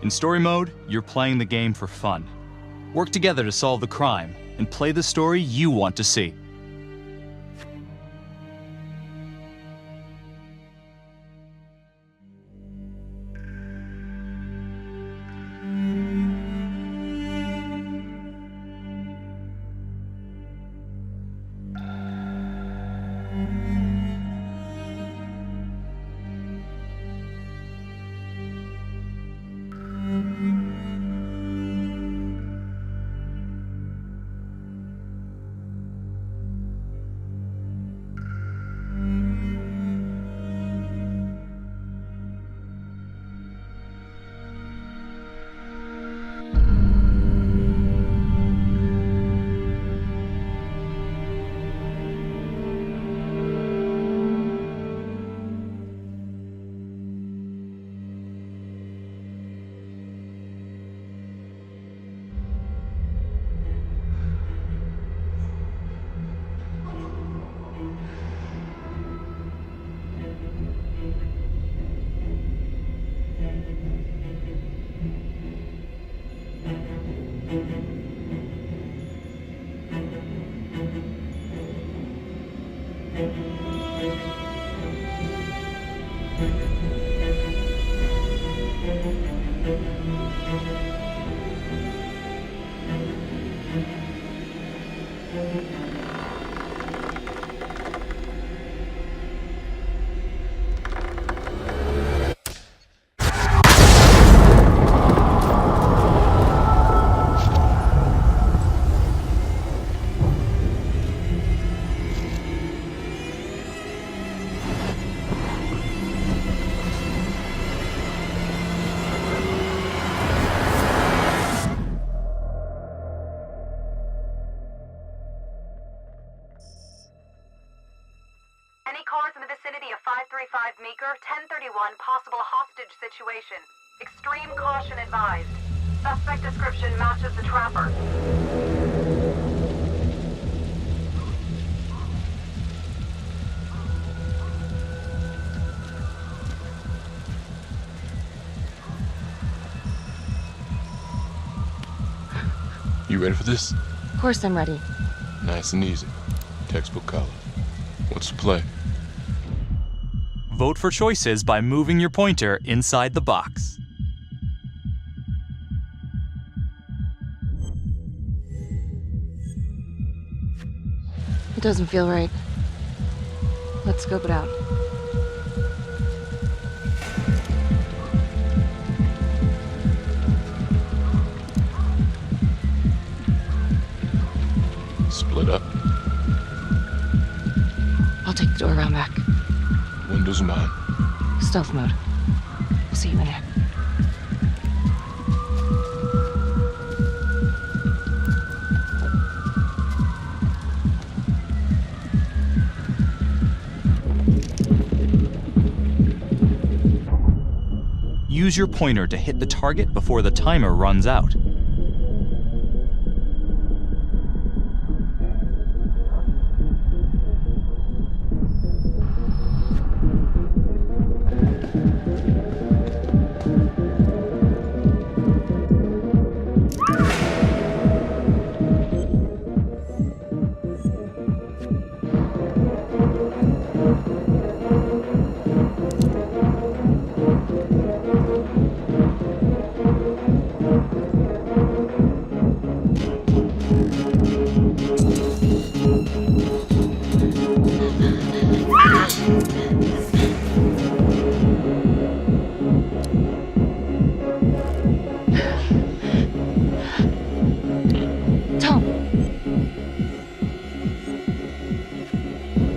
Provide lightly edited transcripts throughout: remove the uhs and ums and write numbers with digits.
In story mode, you're playing the game for fun. Work together to solve the crime and play the story you want to see. Cars in the vicinity of 535 Meeker, 1031, possible hostage situation. Extreme caution advised. Suspect description matches the trapper. You ready for this? Of course I'm ready. Nice and easy. Textbook color. What's the play? Vote for choices by moving your pointer inside the box. It doesn't feel right. Let's scope it out. Split up. I'll take the door around back. Windows mine. Stealth mode. We'll see you in there. Use your pointer to hit the target before the timer runs out.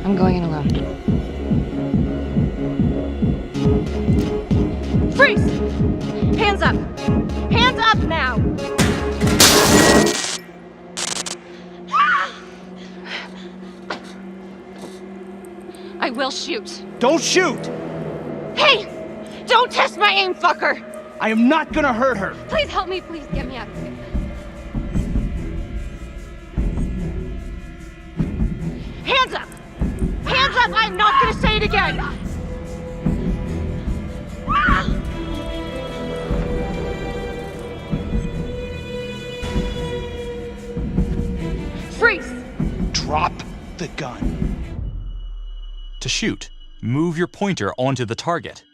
I'm going in alone. Freeze! Hands up! Hands up now! I will shoot. Don't shoot! Hey! Don't test my aim, fucker! I am not gonna hurt her! Please help me, please get me out of here. Hands up! Hands up! I'm not gonna say it again! drop the gun. To shoot, move your pointer onto the target.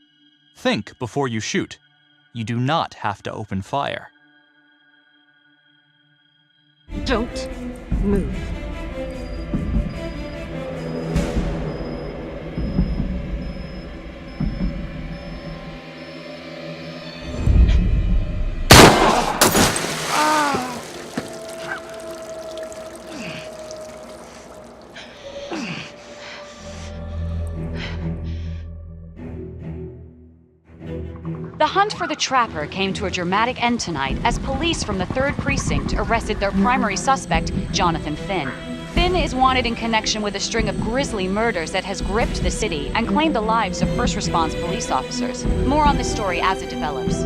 Think before you shoot. You do not have to open fire. Don't move. The hunt for the Trapper came to a dramatic end tonight as police from the 3rd Precinct arrested their primary suspect, Jonathan Finn. Finn is wanted in connection with a string of grisly murders that has gripped the city and claimed the lives of first response police officers. More on this story as it develops.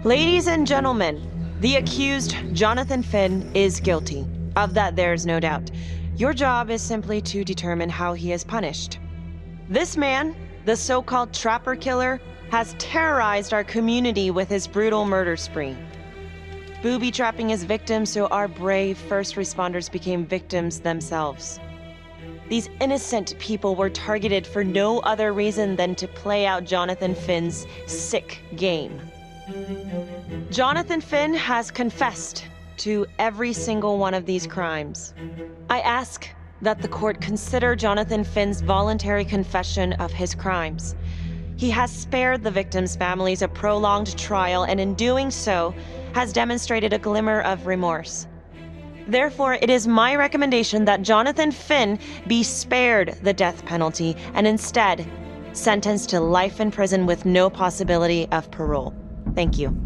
Ladies and gentlemen, the accused, Jonathan Finn, is guilty. Of that, there's no doubt. Your job is simply to determine how he is punished. This man, the so-called Trapper Killer, has terrorized our community with his brutal murder spree. Booby-trapping his victims so our brave first responders became victims themselves. These innocent people were targeted for no other reason than to play out Jonathan Finn's sick game. Jonathan Finn has confessed to every single one of these crimes. I ask that the court consider Jonathan Finn's voluntary confession of his crimes. He has spared the victims' families a prolonged trial, and in doing so, has demonstrated a glimmer of remorse. Therefore, it is my recommendation that Jonathan Finn be spared the death penalty and instead sentenced to life in prison with no possibility of parole. Thank you.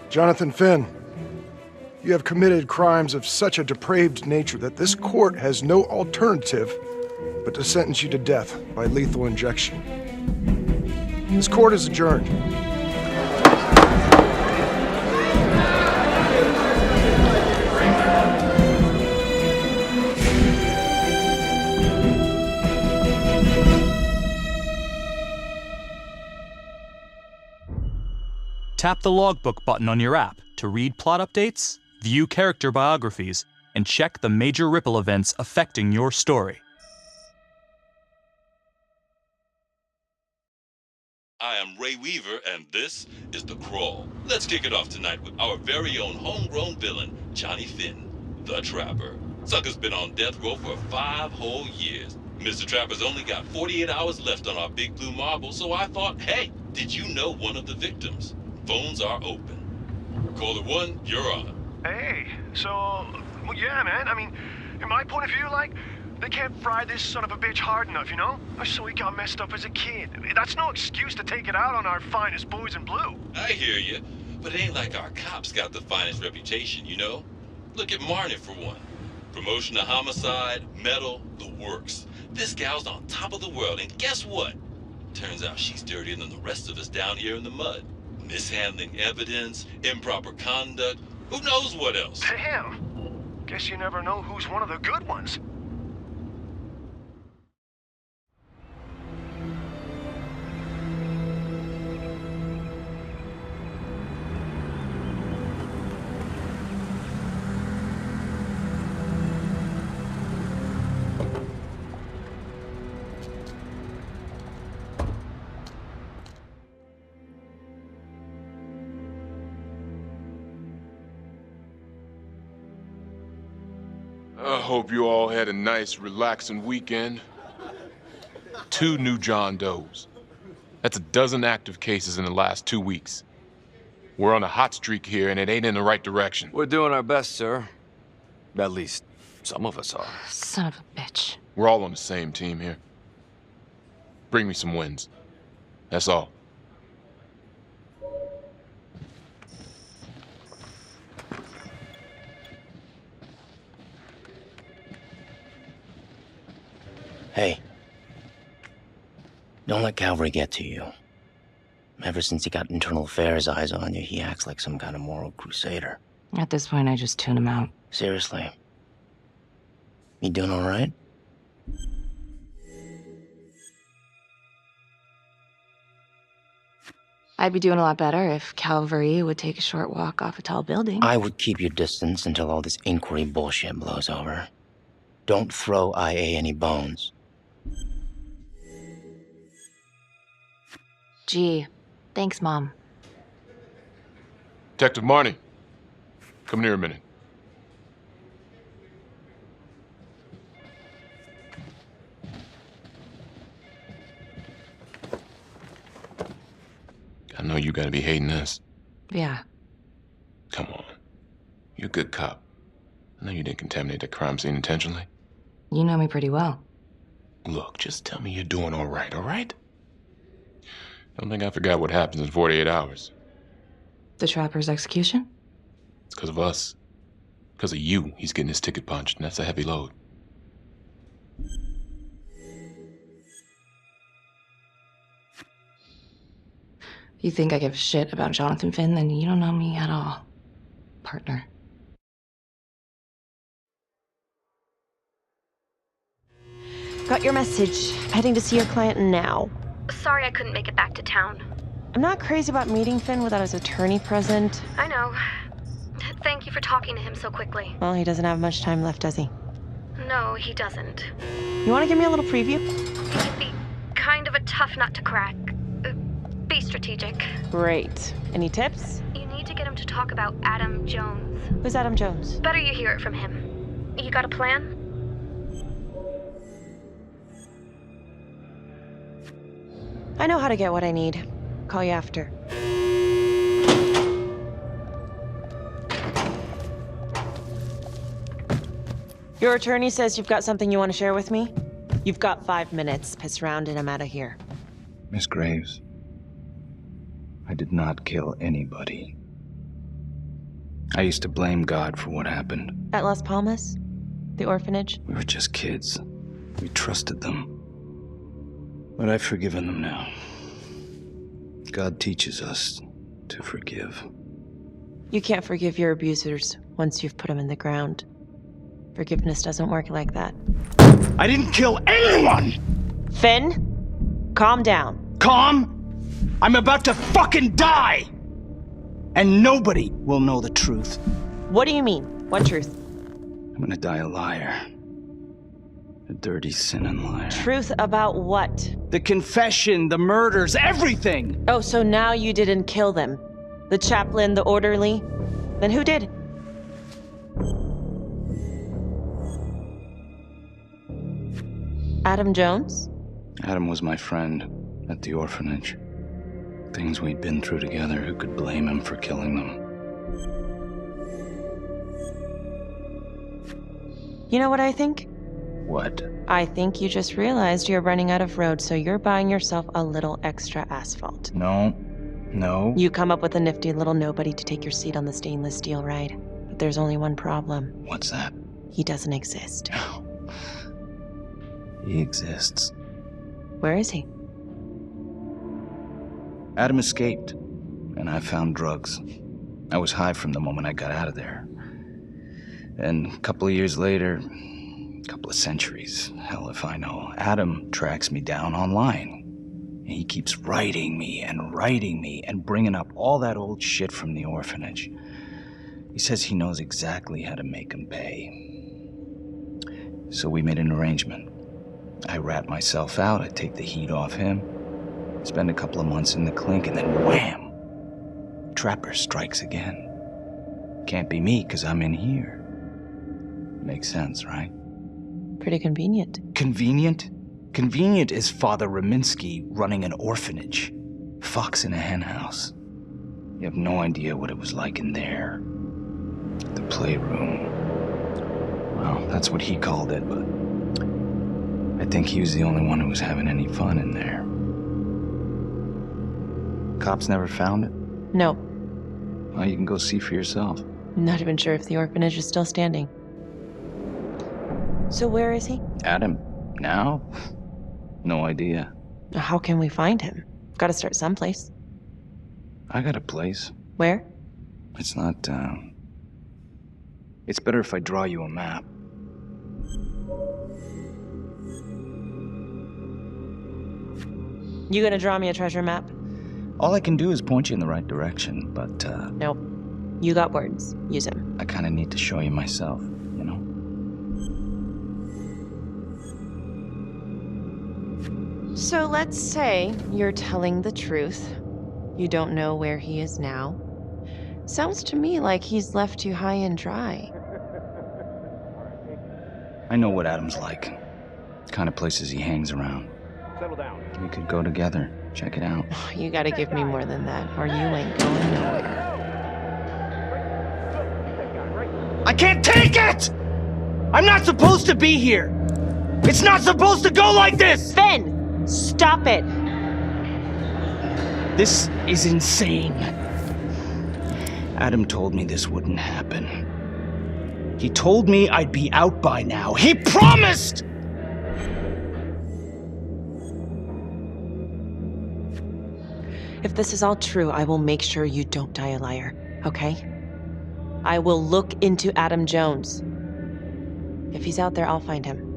Jonathan Finn, you have committed crimes of such a depraved nature that this court has no alternative but to sentence you to death by lethal injection. This court is adjourned. Tap the logbook button on your app to read plot updates, view character biographies, and check the major ripple events affecting your story. I am Ray Weaver, and this is The Crawl. Let's kick it off tonight with our very own homegrown villain, Johnny Finn, the Trapper. Sucker's been on death row for 5 whole years. Mr. Trapper's only got 48 hours left on our big blue marble, so I thought, hey, did you know one of the victims? Phones are open. Caller 1, you're on. Hey, so, well, yeah, man, I mean, in my point of view, like, they can't fry this son of a bitch hard enough, you know? So he got messed up as a kid. That's no excuse to take it out on our finest boys in blue. I hear you, but it ain't like our cops got the finest reputation, you know? Look at Marnie for one. Promotion to homicide, medal, the works. This gal's on top of the world, and guess what? Turns out she's dirtier than the rest of us down here in the mud. Mishandling evidence, improper conduct, who knows what else? Damn. Guess you never know who's one of the good ones. I hope you all had a nice, relaxing weekend. 2 new John Does. That's a dozen active cases in the last 2 weeks. We're on a hot streak here, and it ain't in the right direction. We're doing our best, sir. At least, some of us are. Son of a bitch. We're all on the same team here. Bring me some wins. That's all. Hey, don't let Calvary get to you. Ever since he got internal affairs eyes on you, he acts like some kind of moral crusader. At this point, I just tune him out. Seriously. You doing all right? I'd be doing a lot better if Calvary would take a short walk off a tall building. I would keep your distance until all this inquiry bullshit blows over. Don't throw IA any bones. Gee, thanks, Mom. Detective Marnie, come here a minute. I know you gotta be hating this. Yeah. Come on. You're a good cop. I know you didn't contaminate that crime scene intentionally. You know me pretty well. Look, just tell me you're doing all right? I don't think I forgot what happens in 48 hours. The Trapper's execution? It's because of us. Because of you, he's getting his ticket punched, and that's a heavy load. If you think I give a shit about Jonathan Finn, then you don't know me at all, partner. Got your message. Heading to see your client now. Sorry I couldn't make it back to town. I'm not crazy about meeting Finn without his attorney present. I know. Thank you for talking to him so quickly. Well, he doesn't have much time left, does he? No, he doesn't. You want to give me a little preview? He can be kind of a tough nut to crack. Be strategic. Great. Any tips? You need to get him to talk about Adam Jones. Who's Adam Jones? Better you hear it from him. You got a plan? I know how to get what I need. Call you after. Your attorney says you've got something you want to share with me? You've got 5 minutes. Piss around and I'm out of here. Miss Graves, I did not kill anybody. I used to blame God for what happened. At Las Palmas? The orphanage? We were just kids. We trusted them. But I've forgiven them now. God teaches us to forgive. You can't forgive your abusers once you've put them in the ground. Forgiveness doesn't work like that. I didn't kill anyone! Finn, calm down. Calm? I'm about to fucking die! And nobody will know the truth. What do you mean? What truth? I'm gonna die a liar. A dirty, sinning liar. Truth about what? The confession, the murders, everything! Oh, so now you didn't kill them? The chaplain, the orderly? Then who did? Adam Jones? Adam was my friend at the orphanage. Things we'd been through together, who could blame him for killing them? You know what I think? What? I think you just realized you're running out of road, so you're buying yourself a little extra asphalt. No. You come up with a nifty little nobody to take your seat on the stainless steel ride. But there's only one problem. What's that? He doesn't exist. He exists. Where is he? Adam escaped, and I found drugs. I was high from the moment I got out of there. And a couple of years later, a couple of centuries, hell if I know, Adam tracks me down online. And he keeps writing me and bringing up all that old shit from the orphanage. He says he knows exactly how to make him pay. So we made an arrangement. I rat myself out, I take the heat off him, spend a couple of months in the clink, and then wham! Trapper strikes again. Can't be me, 'cause I'm in here. Makes sense, right? Pretty convenient. Convenient? Convenient is Father Raminsky running an orphanage. Fox in a hen house. You have no idea what it was like in there. The playroom. Well, that's what he called it, but I think he was the only one who was having any fun in there. Cops never found it? No. Well, you can go see for yourself. I'm not even sure if the orphanage is still standing. So where is he? Adam? Now? No idea. How can we find him? Got to start someplace. I got a place. Where? It's not, It's better if I draw you a map. You gonna draw me a treasure map? All I can do is point you in the right direction, but, Nope. You got words. Use them. I kinda need to show you myself, you know? So let's say you're telling the truth. You don't know where he is now. Sounds to me like he's left you high and dry. I know what Adam's like. Kind of places he hangs around. Settle down. We could go together. Check it out. You gotta give me more than that, or you ain't going nowhere. I can't take it! I'm not supposed to be here! It's not supposed to go like this! Finn! Stop it! This is insane. Adam told me this wouldn't happen. He told me I'd be out by now. He promised! If this is all true, I will make sure you don't die a liar, okay? I will look into Adam Jones. If he's out there, I'll find him.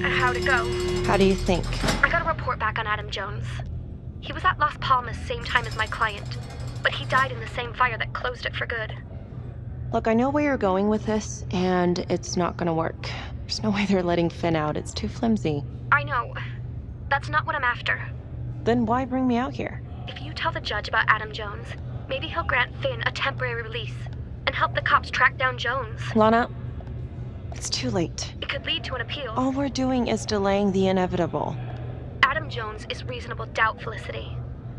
How'd it go? How do you think? I got a report back on Adam Jones. He was at Las Palmas same time as my client, but he died in the same fire that closed it for good. Look, I know where you're going with this, and it's not gonna work. There's no way they're letting Finn out. It's too flimsy. I know. That's not what I'm after. Then why bring me out here? If you tell the judge about Adam Jones, maybe he'll grant Finn a temporary release and help the cops track down Jones. Lana, it's too late. It could lead to an appeal. All we're doing is delaying the inevitable. Adam Jones is reasonable doubt, Felicity.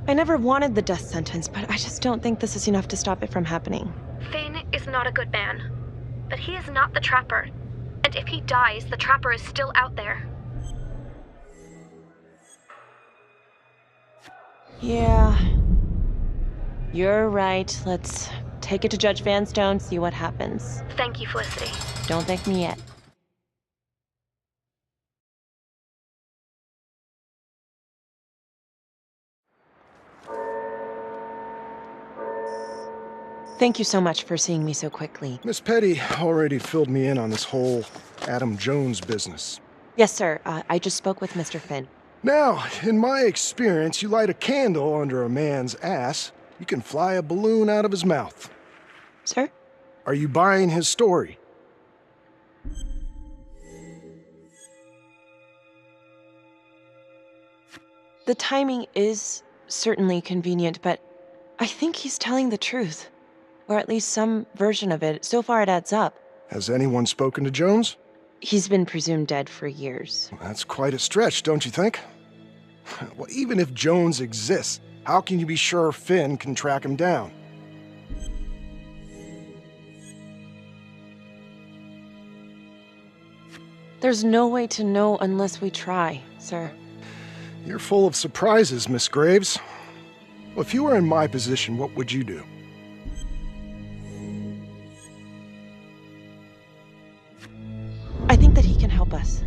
I never wanted the death sentence, but I just don't think this is enough to stop it from happening. Finn is not a good man, but he is not the Trapper. And if he dies, the Trapper is still out there. Yeah. You're right. Let's take it to Judge Vanstone, see what happens. Thank you, Felicity. Don't thank me yet. Thank you so much for seeing me so quickly. Miss Petty already filled me in on this whole Adam Jones business. Yes, sir. I just spoke with Mr. Finn. Now, in my experience, you light a candle under a man's ass, you can fly a balloon out of his mouth. Sir? Are you buying his story? The timing is certainly convenient, but I think he's telling the truth. Or at least some version of it. So far it adds up. Has anyone spoken to Jones? He's been presumed dead for years. That's quite a stretch, don't you think? Well, even if Jones exists, how can you be sure Finn can track him down? There's no way to know unless we try, sir. You're full of surprises, Miss Graves. Well, if you were in my position, what would you do? I think that he can help us.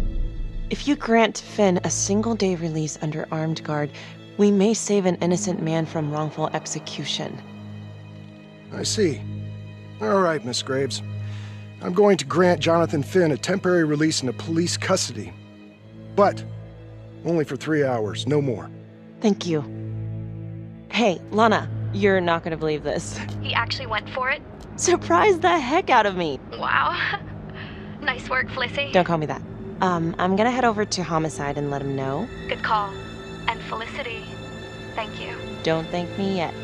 If you grant Finn a single-day release under armed guard, we may save an innocent man from wrongful execution. I see. All right, Miss Graves. I'm going to grant Jonathan Finn a temporary release into police custody. But only for 3 hours, no more. Thank you. Hey, Lana, you're not gonna believe this. He actually went for it? Surprised the heck out of me. Wow. Nice work, Felicity. Don't call me that. I'm gonna head over to Homicide and let him know. Good call. And Felicity, thank you. Don't thank me yet.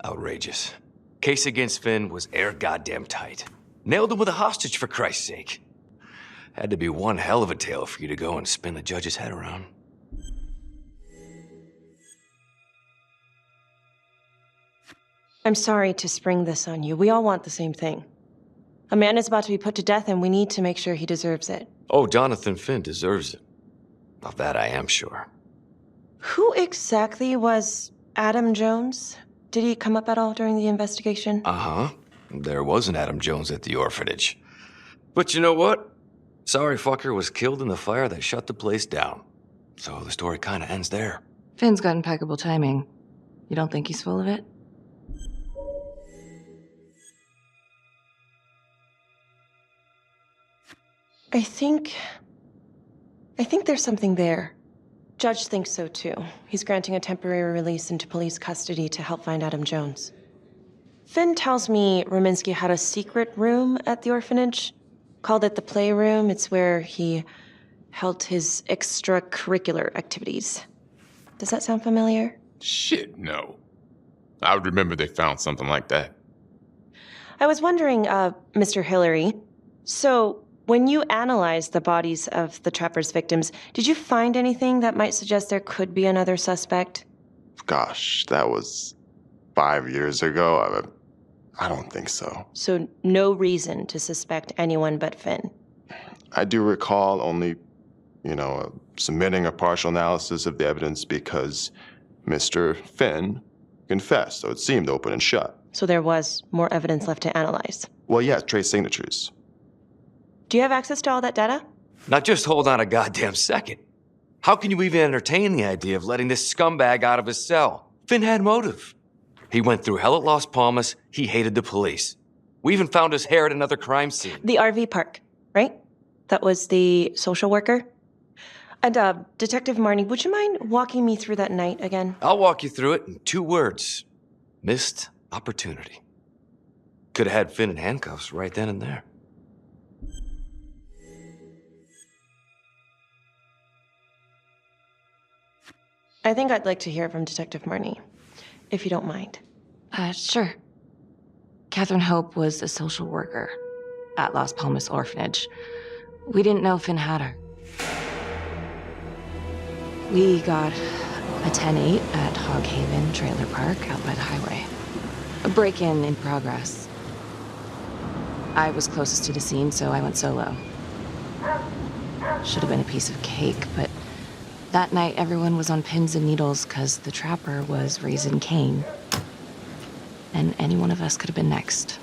Outrageous. Case against Finn was air goddamn tight. Nailed him with a hostage, for Christ's sake. Had to be one hell of a tale for you to go and spin the judge's head around. I'm sorry to spring this on you. We all want the same thing. A man is about to be put to death, and we need to make sure he deserves it. Oh, Jonathan Finn deserves it. Of that I am sure. Who exactly was Adam Jones? Did he come up at all during the investigation? Uh-huh. There was an Adam Jones at the orphanage. But you know what? Sorry fucker was killed in the fire that shut the place down. So the story kinda ends there. Finn's got impeccable timing. You don't think he's full of it? I think there's something there. Judge thinks so too. He's granting a temporary release into police custody to help find Adam Jones. Finn tells me Rominsky had a secret room at the orphanage. Called it the playroom. It's where he held his extracurricular activities. Does that sound familiar? Shit, no. I would remember they found something like that. I was wondering, Mr. Hillary, so when you analyzed the bodies of the Trapper's victims, did you find anything that might suggest there could be another suspect? Gosh, that was 5 years ago. I don't think so. So no reason to suspect anyone but Finn? I do recall only, submitting a partial analysis of the evidence because Mr. Finn confessed, so it seemed open and shut. So there was more evidence left to analyze? Well, yeah, trace signatures. Do you have access to all that data? Now just hold on a goddamn second. How can you even entertain the idea of letting this scumbag out of his cell? Finn had motive. He went through hell at Las Palmas, he hated the police. We even found his hair at another crime scene. The RV park, right? That was the social worker? And, Detective Marnie, would you mind walking me through that night again? I'll walk you through it in 2 words. Missed opportunity. Could have had Finn in handcuffs right then and there. I think I'd like to hear from Detective Marnie, if you don't mind. Sure. Catherine Hope was a social worker at Las Palmas Orphanage. We didn't know Finn had her. We got a 10-8 at Hog Haven Trailer Park out by the highway. A break-in in progress. I was closest to the scene, so I went solo. Should have been a piece of cake, but that night everyone was on pins and needles because the Trapper was raising Cain. And any one of us could have been next.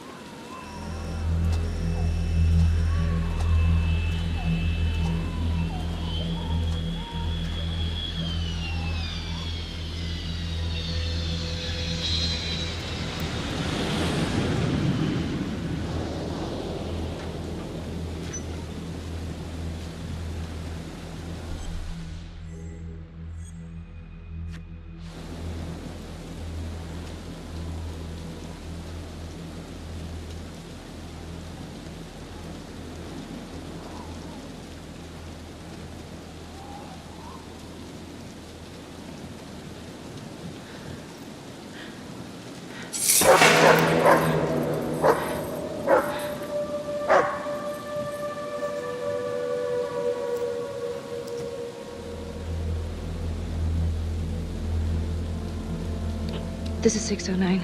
This is 609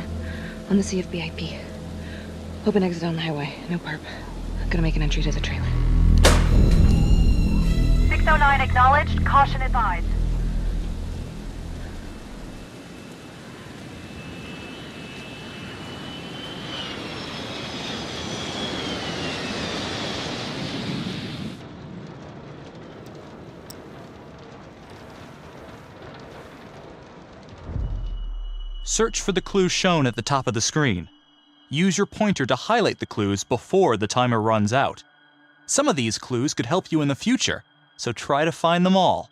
on the CFBIP. Open exit on the highway, no perp. Gonna make an entry to the trailer. 609 acknowledged, caution advised. Search for the clues shown at the top of the screen. Use your pointer to highlight the clues before the timer runs out. Some of these clues could help you in the future, so try to find them all.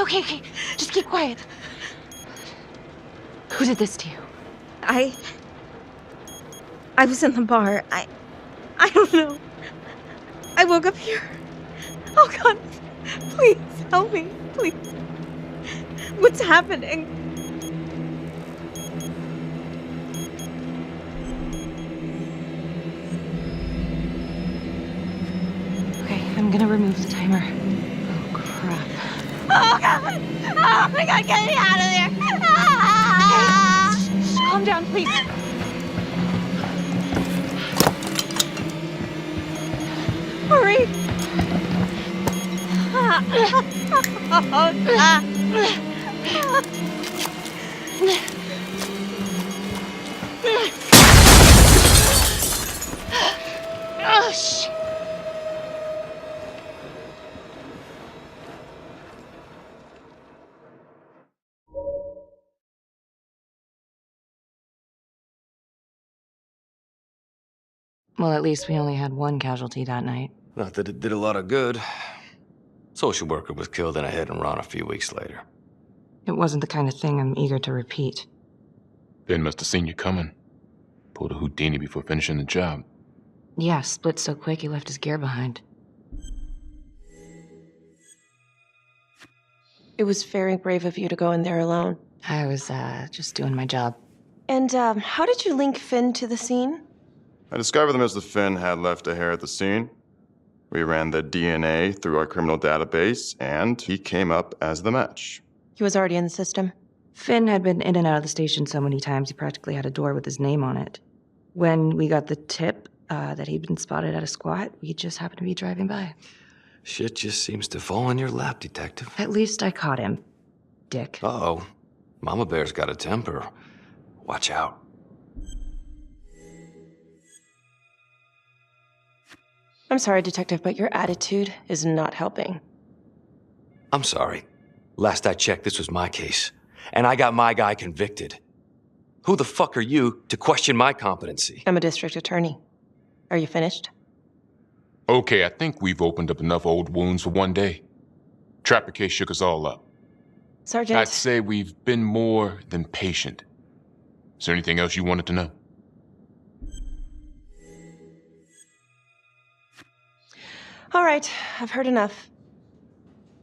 Okay. Just keep quiet. Who did this to you? I was in the bar. I don't know. I woke up here. Oh God, please help me, please. What's happening? Okay, I'm gonna remove the timer. Oh, crap. Oh God! Oh my God, get me out of there! Okay, shh, calm down, please. Hurry! Oh, shit. Well, at least we only had one casualty that night. Not that it did a lot of good. Social worker was killed in a hit and run a few weeks later. It wasn't the kind of thing I'm eager to repeat. Ben must have seen you coming. Pulled a Houdini before finishing the job. Yeah, split so quick he left his gear behind. It was very brave of you to go in there alone. I was, just doing my job. And, how did you link Finn to the scene? I discovered that Mr. Finn had left a hair at the scene. We ran the DNA through our criminal database, and he came up as the match. He was already in the system. Finn had been in and out of the station so many times he practically had a door with his name on it. When we got the tip that he'd been spotted at a squat, we just happened to be driving by. Shit just seems to fall in your lap, Detective. At least I caught him, dick. Uh-oh. Mama Bear's got a temper. Watch out. I'm sorry, Detective, but your attitude is not helping. I'm sorry. Last I checked, this was my case. And I got my guy convicted. Who the fuck are you to question my competency? I'm a district attorney. Are you finished? Okay, I think we've opened up enough old wounds for one day. Trapper case shook us all up. Sergeant. I'd say we've been more than patient. Is there anything else you wanted to know? All right, I've heard enough.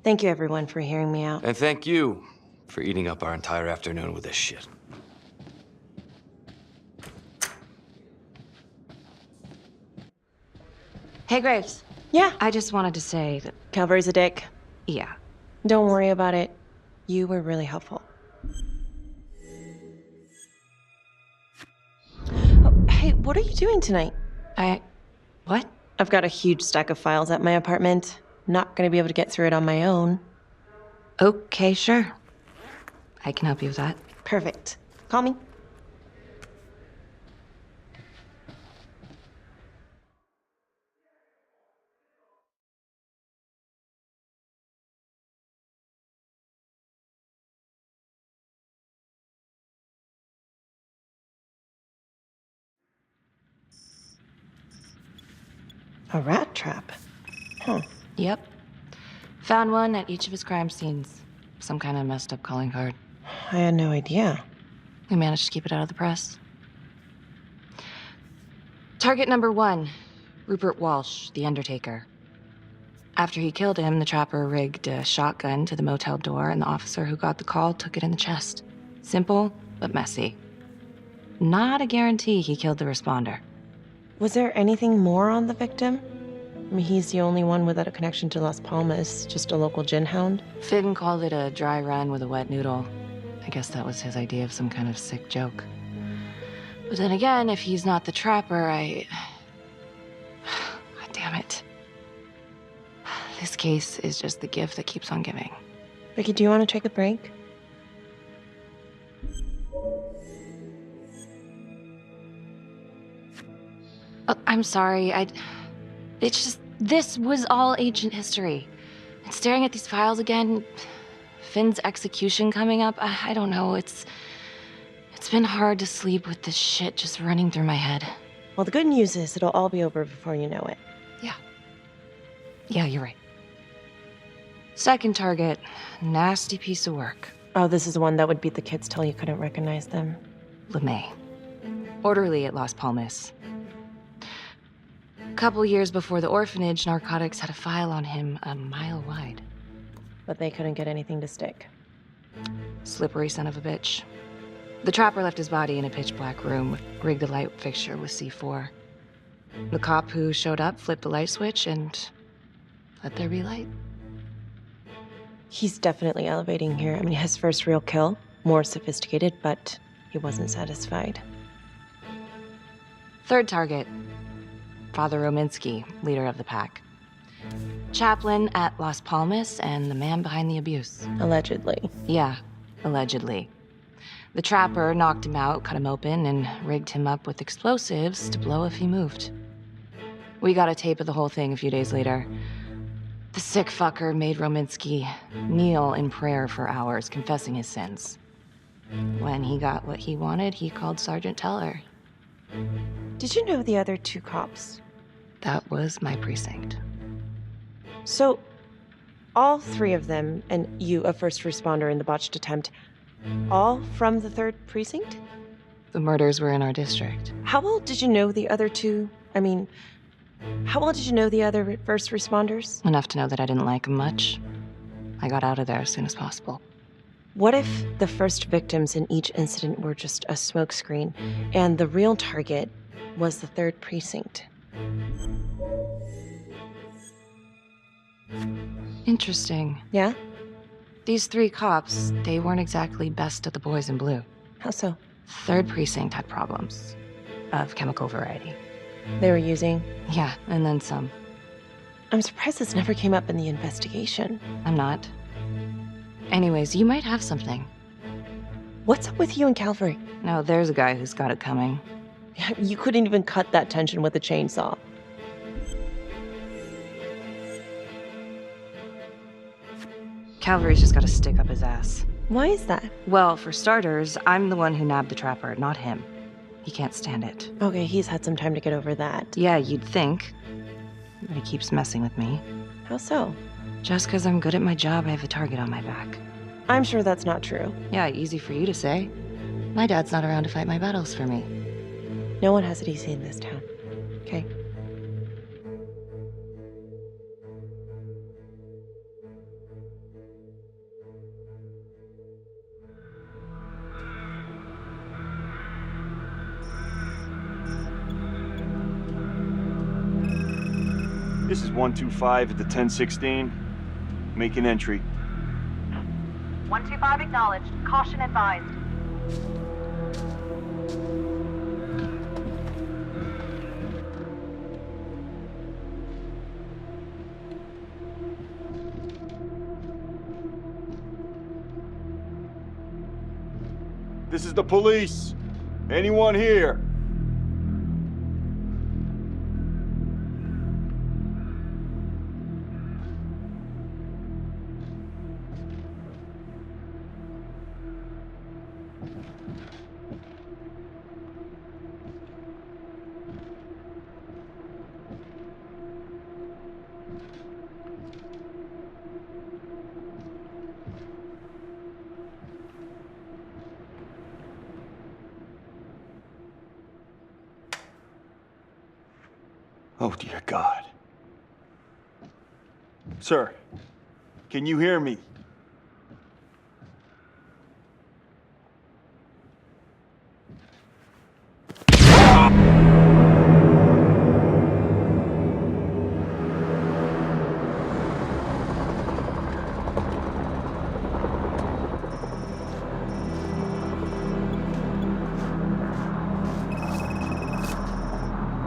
Thank you, everyone, for hearing me out. And thank you for eating up our entire afternoon with this shit. Hey, Graves. Yeah? I just wanted to say that... Calvary's a dick. Yeah. Don't worry about it. You were really helpful. Oh, hey, what are you doing tonight? What? I've got a huge stack of files at my apartment. Not gonna be able to get through it on my own. Okay, sure. I can help you with that. Perfect. Call me. A rat trap? Huh. Yep. Found one at each of his crime scenes. Some kind of messed up calling card. I had no idea. We managed to keep it out of the press. Target number 1, Rupert Walsh, the Undertaker. After he killed him, the trapper rigged a shotgun to the motel door, and the officer who got the call took it in the chest. Simple, but messy. Not a guarantee he killed the responder. Was there anything more on the victim? I mean, he's the only one without a connection to Las Palmas, just a local gin hound. Finn called it a dry run with a wet noodle. I guess that was his idea of some kind of sick joke. But then again, if he's not the trapper, God damn it. This case is just the gift that keeps on giving. Ricky, do you want to take a break? Oh, I'm sorry, it's just, this was all ancient history. And staring at these files again, Finn's execution coming up, I don't know, it's been hard to sleep with this shit just running through my head. Well, the good news is it'll all be over before you know it. Yeah, you're right. Second target, nasty piece of work. Oh, this is the one that would beat the kids till you couldn't recognize them. LeMay. Orderly at Las Palmas. A couple years before the orphanage, narcotics had a file on him a mile wide. But they couldn't get anything to stick. Slippery son of a bitch. The trapper left his body in a pitch-black room, rigged a light fixture with C4. The cop who showed up flipped the light switch and let there be light. He's definitely elevating here. I mean, his first real kill, more sophisticated, but he wasn't satisfied. Third target, Father Rominsky, leader of the pack. Chaplain at Las Palmas and the man behind the abuse. Allegedly. Yeah, allegedly. The trapper knocked him out, cut him open, and rigged him up with explosives to blow if he moved. We got a tape of the whole thing a few days later. The sick fucker made Rominsky kneel in prayer for hours, confessing his sins. When he got what he wanted, he called Sergeant Teller. Did you know the other two cops? That was my precinct. So, all three of them, and you, a first responder in the botched attempt, all from the 3rd precinct? The murders were in our district. How well did you know the other two? I mean, how well did you know the other first responders? Enough to know that I didn't like them much. I got out of there as soon as possible. What if the first victims in each incident were just a smokescreen, and the real target was the 3rd precinct? Interesting. Yeah? These 3 cops, they weren't exactly best of the boys in blue. How so? 3rd precinct had problems. Of chemical variety. They were using? Yeah, and then some. I'm surprised this never came up in the investigation. I'm not. Anyways, you might have something. What's up with you and Calvary? No, there's a guy who's got it coming. You couldn't even cut that tension with a chainsaw. Calvary's just gotta stick up his ass. Why is that? Well, for starters, I'm the one who nabbed the trapper, not him. He can't stand it. Okay, he's had some time to get over that. Yeah, you'd think. But he keeps messing with me. How so? Just because I'm good at my job, I have a target on my back. I'm sure that's not true. Yeah, easy for you to say. My dad's not around to fight my battles for me. No one has it easy in this town. Okay? This is 125 at the 1016. Make an entry. 125 acknowledged. Caution advised. This is the police. Anyone here? Oh, dear God. Sir, can you hear me?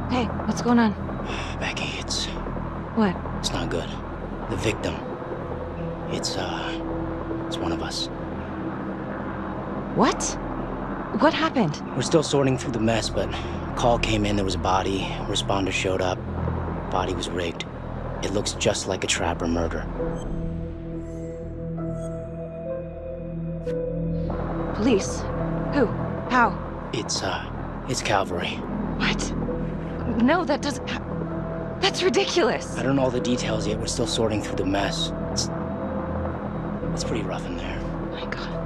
Hey, what's going on? Becky, it's What? it's not good. The victim. It's one of us. What? What happened? We're still sorting through the mess, but call came in, there was a body. Responder showed up. Body was rigged. It looks just like a trapper murder. Police? Who? How? It's Calvary. What? No, that doesn't... That's ridiculous. I don't know all the details yet. We're still sorting through the mess. It's pretty rough in there. Oh my God.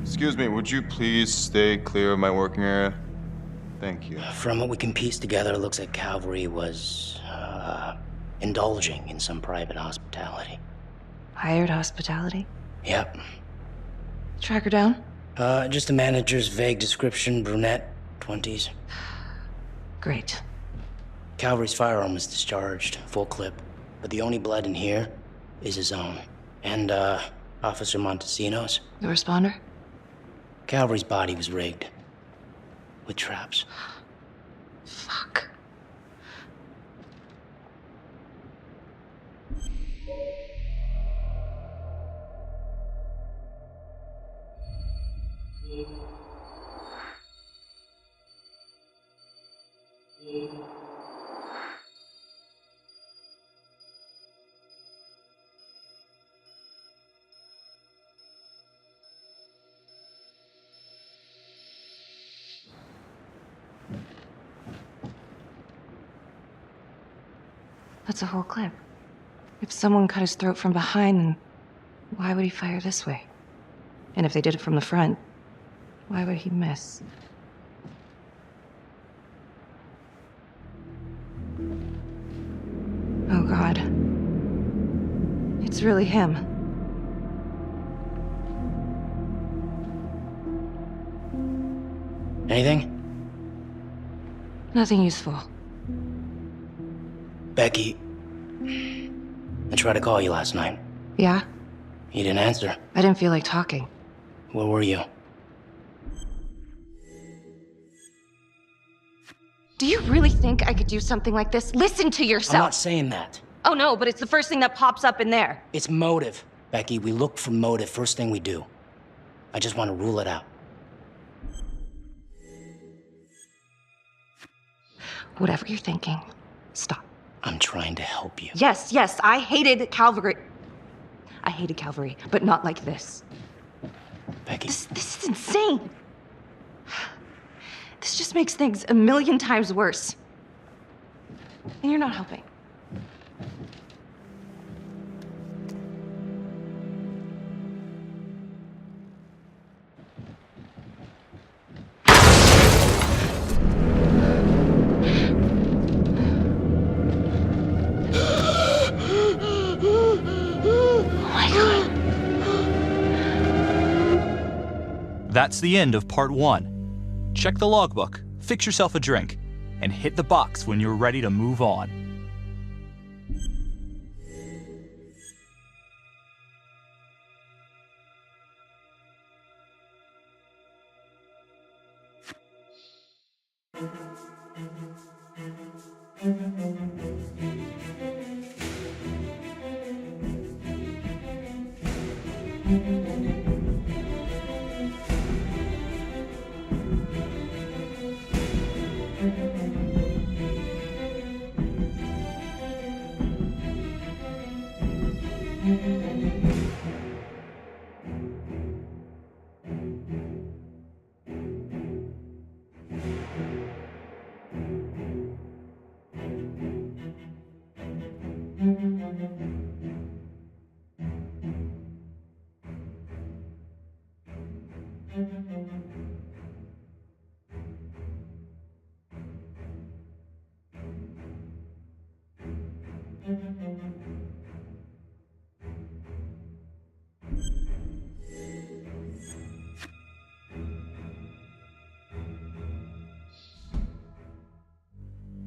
Excuse me, would you please stay clear of my working area? Thank you. From what we can piece together, it looks like Calvary was, indulging in some private hospitality. Hired hospitality? Yep. Track her down? Just a manager's vague description, brunette, 20s. Great. Calvary's firearm was discharged, full clip. But the only blood in here is his own. And, Officer Montesino's. The responder? Calvary's body was rigged. With traps. Fuck. That's a whole clip. If someone cut his throat from behind, then why would he fire this way? And if they did it from the front, why would he miss? Oh God. It's really him. Anything? Nothing useful. Becky, I tried to call you last night. Yeah? You didn't answer. I didn't feel like talking. Where were you? Do you really think I could do something like this? Listen to yourself! I'm not saying that. Oh no, but it's the first thing that pops up in there. It's motive. Becky, we look for motive first thing we do. I just want to rule it out. Whatever you're thinking, stop. I'm trying to help you. Yes, I hated Calvary. I hated Calvary, but not like this. Becky. This is insane. This just makes things a million times worse. And you're not helping. That's the end of part 1. Check the logbook, fix yourself a drink, and hit the box when you're ready to move on.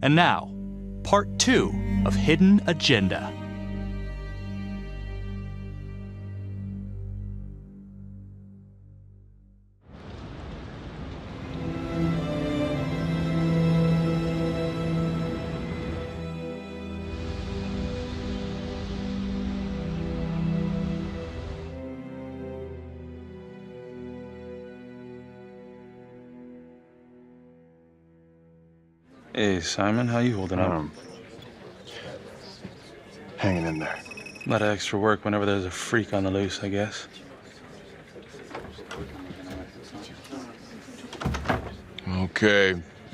And now, part 2 of Hidden Agenda. Hey, Simon, how you holding up? Hanging in there. A lot of extra work whenever there's a freak on the loose, I guess.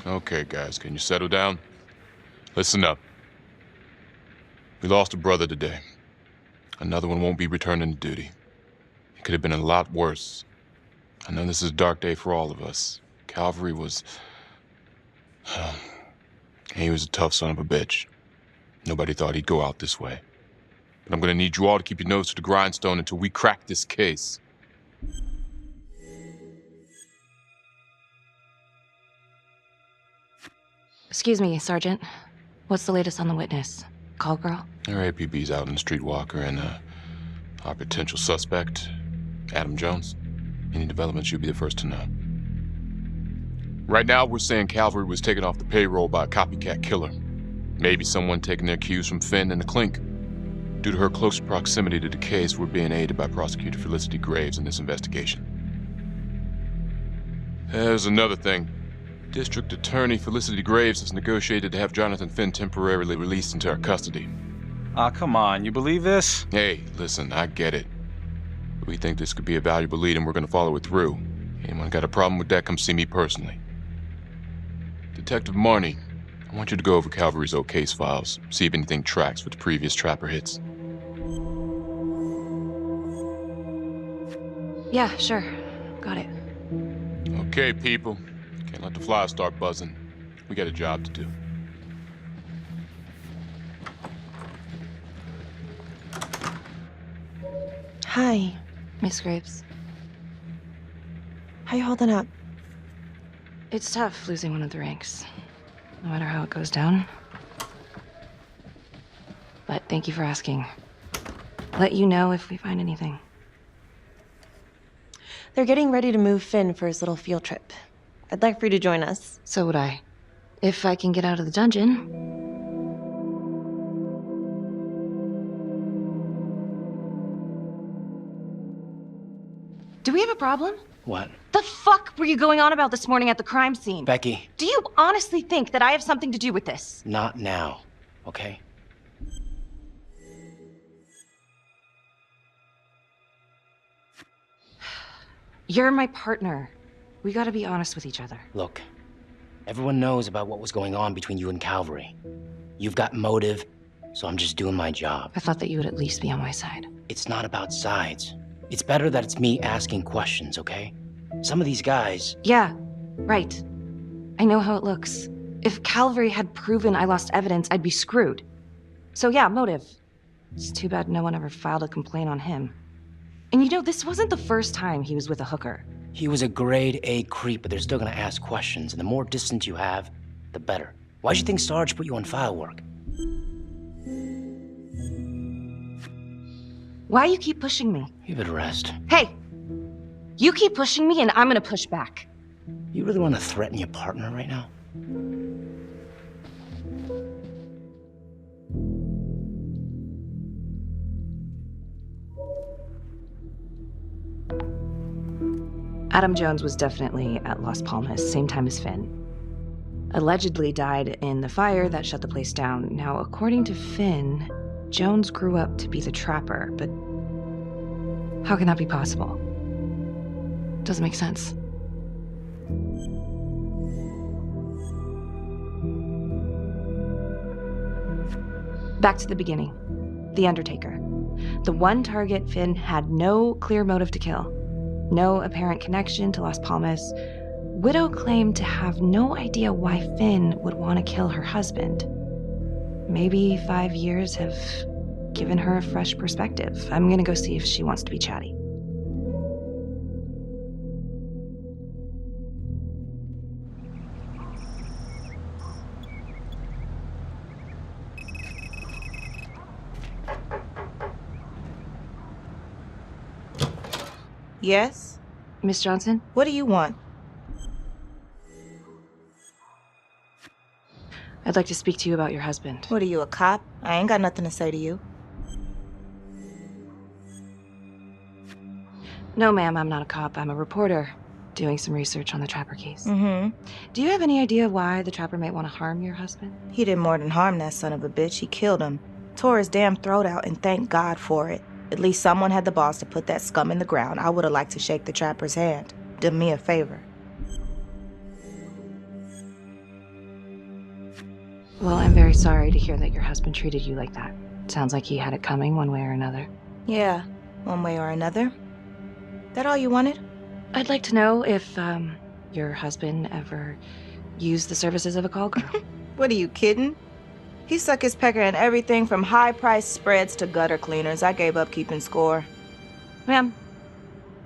Okay, guys, can you settle down? Listen up. We lost a brother today. Another one won't be returning to duty. It could have been a lot worse. I know this is a dark day for all of us. Calvary was... he was a tough son of a bitch. Nobody thought he'd go out this way. But I'm gonna need you all to keep your nose to the grindstone until we crack this case. Excuse me, Sergeant. What's the latest on the witness? Call girl? Our APB's out on the streetwalker, and our potential suspect, Adam Jones. Any developments, you'll be the first to know. Right now, we're saying Calvary was taken off the payroll by a copycat killer. Maybe someone taking their cues from Finn and the Clink. Due to her close proximity to the case, we're being aided by Prosecutor Felicity Graves in this investigation. There's another thing. District Attorney Felicity Graves has negotiated to have Jonathan Finn temporarily released into our custody. Aw, come on, you believe this? Hey, listen, I get it. We think this could be a valuable lead and we're gonna follow it through. Anyone got a problem with that, come see me personally. Detective Marnie, I want you to go over Calvary's old case files, see if anything tracks with the previous Trapper hits. Yeah, sure. Got it. Okay, people. Can't let the flies start buzzing. We got a job to do. Hi. Miss Graves. How you holding up? It's tough losing one of the ranks, no matter how it goes down. But thank you for asking. Let you know if we find anything. They're getting ready to move Finn for his little field trip. I'd like for you to join us. So would I. If I can get out of the dungeon. Do we have a problem? What? The fuck were you going on about this morning at the crime scene? Becky. Do you honestly think that I have something to do with this? Not now, okay? You're my partner. We gotta be honest with each other. Look, everyone knows about what was going on between you and Calvary. You've got motive, so I'm just doing my job. I thought that you would at least be on my side. It's not about sides. It's better that it's me asking questions, okay? Some of these guys... Yeah, right. I know how it looks. If Calvary had proven I lost evidence, I'd be screwed. So yeah, motive. It's too bad no one ever filed a complaint on him. And you know, this wasn't the first time he was with a hooker. He was a grade A creep, but they're still gonna ask questions, and the more distance you have, the better. Why'd you think Sarge put you on file work? Why you keep pushing me? Give it a rest. Hey! You keep pushing me and I'm gonna push back. You really want to threaten your partner right now? Adam Jones was definitely at Las Palmas, same time as Finn. Allegedly died in the fire that shut the place down. Now, according to Finn, Jones grew up to be the Trapper, but how can that be possible? Doesn't make sense. Back to the beginning. The Undertaker. The one target Finn had no clear motive to kill. No apparent connection to Las Palmas. Widow claimed to have no idea why Finn would want to kill her husband. Maybe 5 years have given her a fresh perspective. I'm gonna go see if she wants to be chatty. Yes? Miss Johnson? What do you want? I'd like to speak to you about your husband. What are you, a cop? I ain't got nothing to say to you. No, ma'am, I'm not a cop. I'm a reporter doing some research on the Trapper case. Mm-hmm. Do you have any idea why the Trapper might want to harm your husband? He did more than harm that son of a bitch. He killed him. tore his damn throat out, and thank God for it. At least someone had the balls to put that scum in the ground. I would have liked to shake the trapper's hand. Did me a favor. Well, I'm very sorry to hear that your husband treated you like that. Sounds like he had it coming one way or another. Yeah, one way or another. That all you wanted? I'd like to know if, your husband ever used the services of a call girl. What, are you kidding? He suck his pecker in everything from high-priced spreads to gutter cleaners. I gave up keeping score. Ma'am,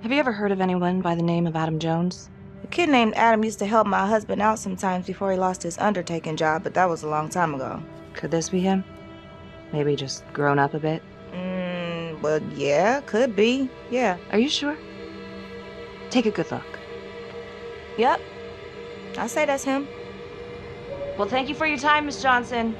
have you ever heard of anyone by the name of Adam Jones? A kid named Adam used to help my husband out sometimes before he lost his undertaking job, but that was a long time ago. Could this be him? Maybe just grown up a bit? Well, yeah, could be. Yeah. Are you sure? Take a good look. Yep. I say that's him. Well, thank you for your time, Miss Johnson.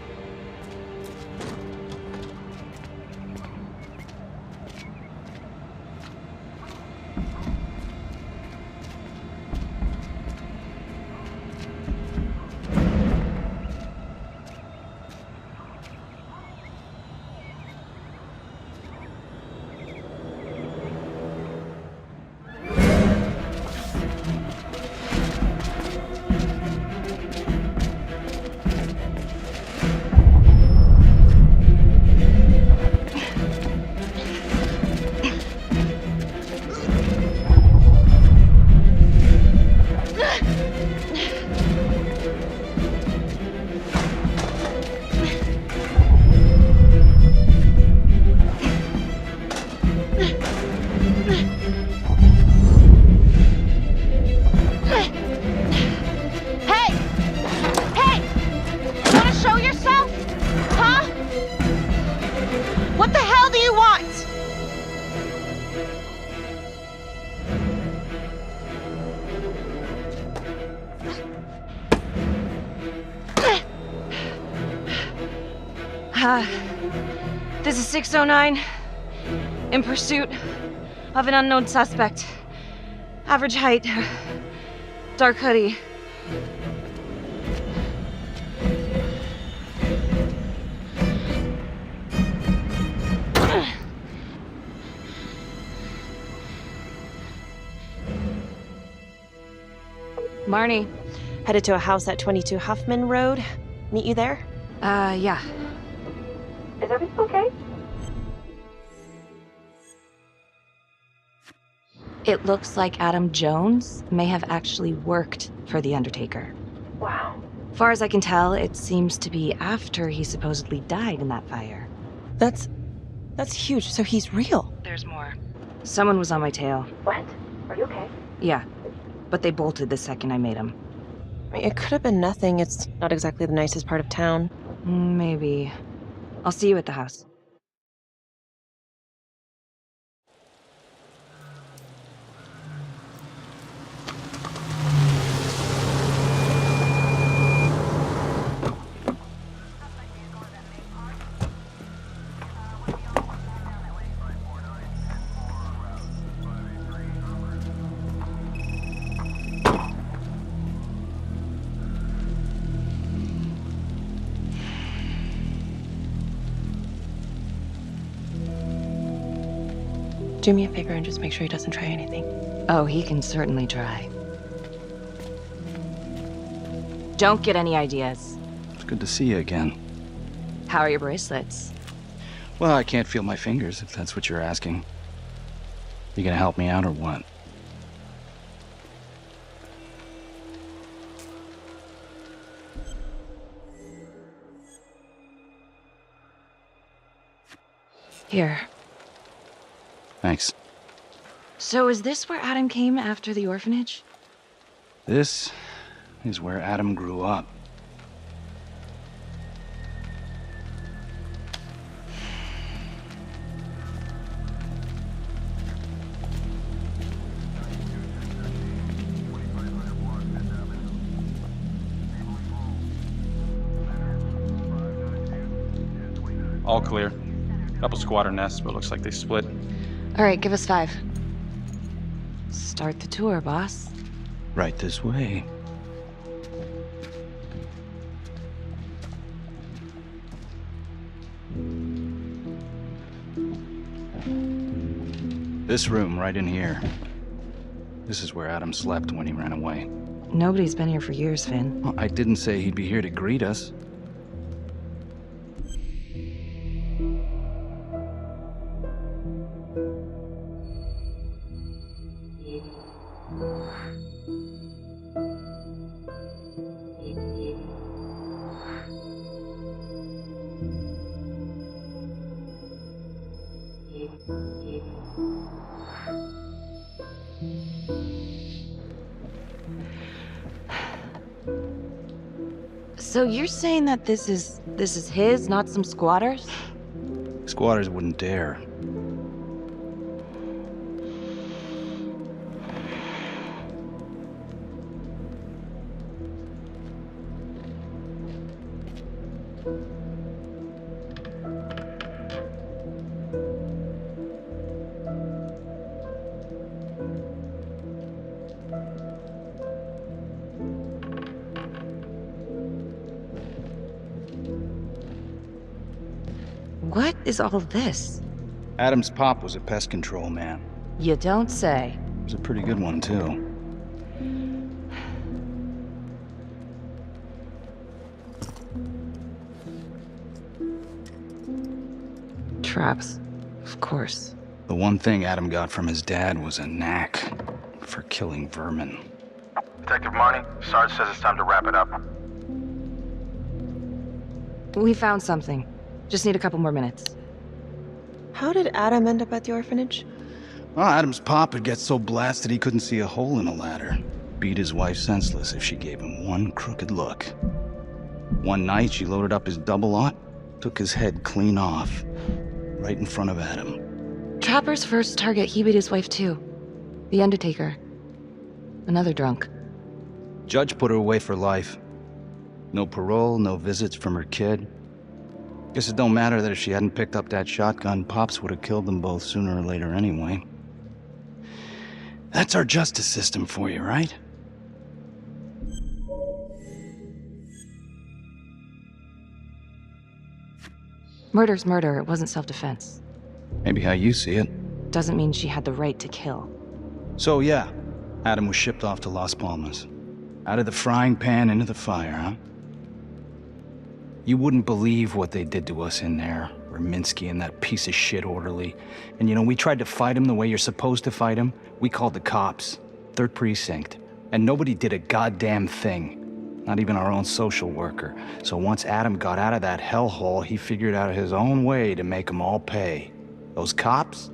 This is 609, in pursuit of an unknown suspect. Average height, dark hoodie. Marnie. Headed to a house at 22 Huffman Road. Meet you there? Yeah. Is everything okay? It looks like Adam Jones may have actually worked for the Undertaker. Wow. Far as I can tell, it seems to be after he supposedly died in that fire. That's huge. So he's real. There's more. Someone was on my tail. What? Are you okay? Yeah, but they bolted the second I made them. I mean, it could have been nothing. It's not exactly the nicest part of town. Maybe. I'll see you at the house. Do me a favor and just make sure he doesn't try anything. Oh, he can certainly try. Don't get any ideas. It's good to see you again. How are your bracelets? Well, I can't feel my fingers, if that's what you're asking. You gonna help me out or what? Here. Thanks. So is this where Adam came after the orphanage? This is where Adam grew up. All clear. Couple squatter nests, but looks like they split. All right, give us 5. Start the tour, boss. Right this way. This room, right in here. This is where Adam slept when he ran away. Nobody's been here for years, Finn. Well, I didn't say he'd be here to greet us. So you're saying that this is his, not some squatters? Squatters wouldn't dare. What is all this? Adam's pop was a pest control man. You don't say. He was a pretty good one, too. Traps. Of course. The one thing Adam got from his dad was a knack for killing vermin. Detective Marnie, Sarge says it's time to wrap it up. We found something. Just need a couple more minutes. How did Adam end up at the orphanage? Well, Adam's pop would get so blasted he couldn't see a hole in a ladder. Beat his wife senseless if she gave him one crooked look. One night, she loaded up his double-aught, took his head clean off, right in front of Adam. Trapper's first target, he beat his wife too. The Undertaker. Another drunk. Judge put her away for life. No parole, no visits from her kid. Guess it don't matter that if she hadn't picked up that shotgun, Pops would have killed them both sooner or later anyway. That's our justice system for you, right? Murder's murder, it wasn't self-defense. Maybe how you see it. Doesn't mean she had the right to kill. So yeah, Adam was shipped off to Las Palmas. Out of the frying pan into the fire, huh? You wouldn't believe what they did to us in there. Raminsky and that piece of shit orderly. And you know, we tried to fight him the way you're supposed to fight him. We called the cops. 3rd Precinct. And nobody did a goddamn thing. Not even our own social worker. So once Adam got out of that hellhole, he figured out his own way to make them all pay. Those cops?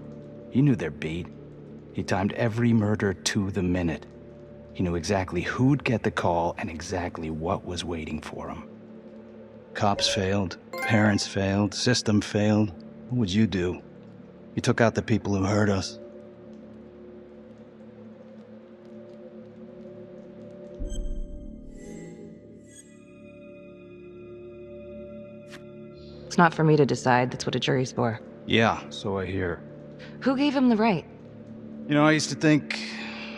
He knew their beat. He timed every murder to the minute. He knew exactly who'd get the call and exactly what was waiting for him. Cops failed, parents failed, system failed. What would you do? You took out the people who hurt us. It's not for me to decide, that's what a jury's for. Yeah, so I hear. Who gave him the right? You know, I used to think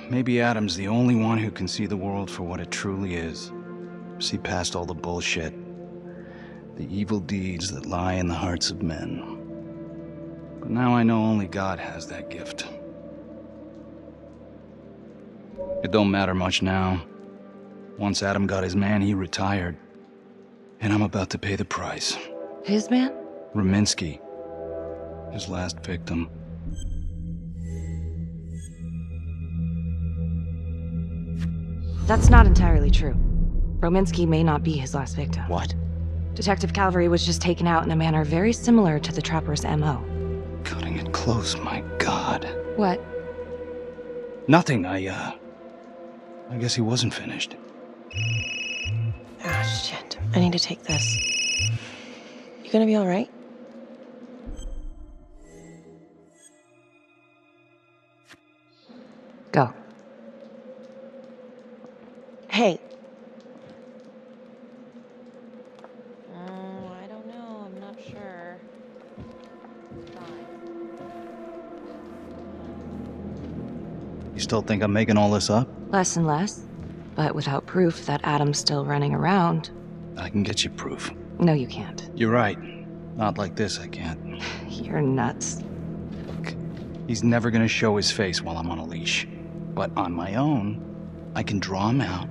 maybe Adam's the only one who can see the world for what it truly is. See past all the bullshit. The evil deeds that lie in the hearts of men. But now I know only God has that gift. It don't matter much now. Once Adam got his man, he retired. And I'm about to pay the price. His man? Raminsky. His last victim. That's not entirely true. Rominsky may not be his last victim. What? Detective Calvary was just taken out in a manner very similar to the Trapper's M.O. Cutting it close, my God. What? Nothing, I guess he wasn't finished. Ah, shit. I need to take this. You gonna be alright? Go. Hey. I don't know. I'm not sure. You still think I'm making all this up? Less and less. But without proof that Adam's still running around. I can get you proof. No, you can't. You're right. Not like this, I can't. You're nuts. He's never gonna show his face while I'm on a leash. But on my own, I can draw him out,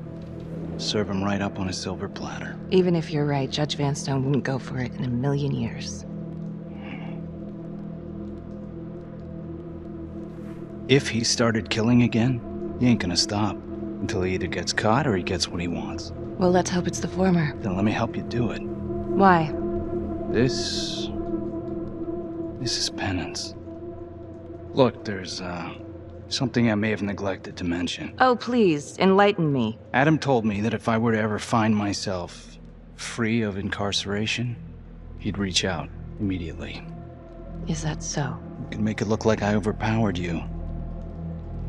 serve him right up on a silver platter. Even if you're right, Judge Vanstone wouldn't go for it in a million years. If he started killing again, he ain't gonna stop until he either gets caught or he gets what he wants. Well, let's hope it's the former. Then let me help you do it. Why? This is penance. Look, there's, something I may have neglected to mention. Oh, please, enlighten me. Adam told me that if I were to ever find myself free of incarceration, he'd reach out immediately. Is that so? You could make it look like I overpowered you.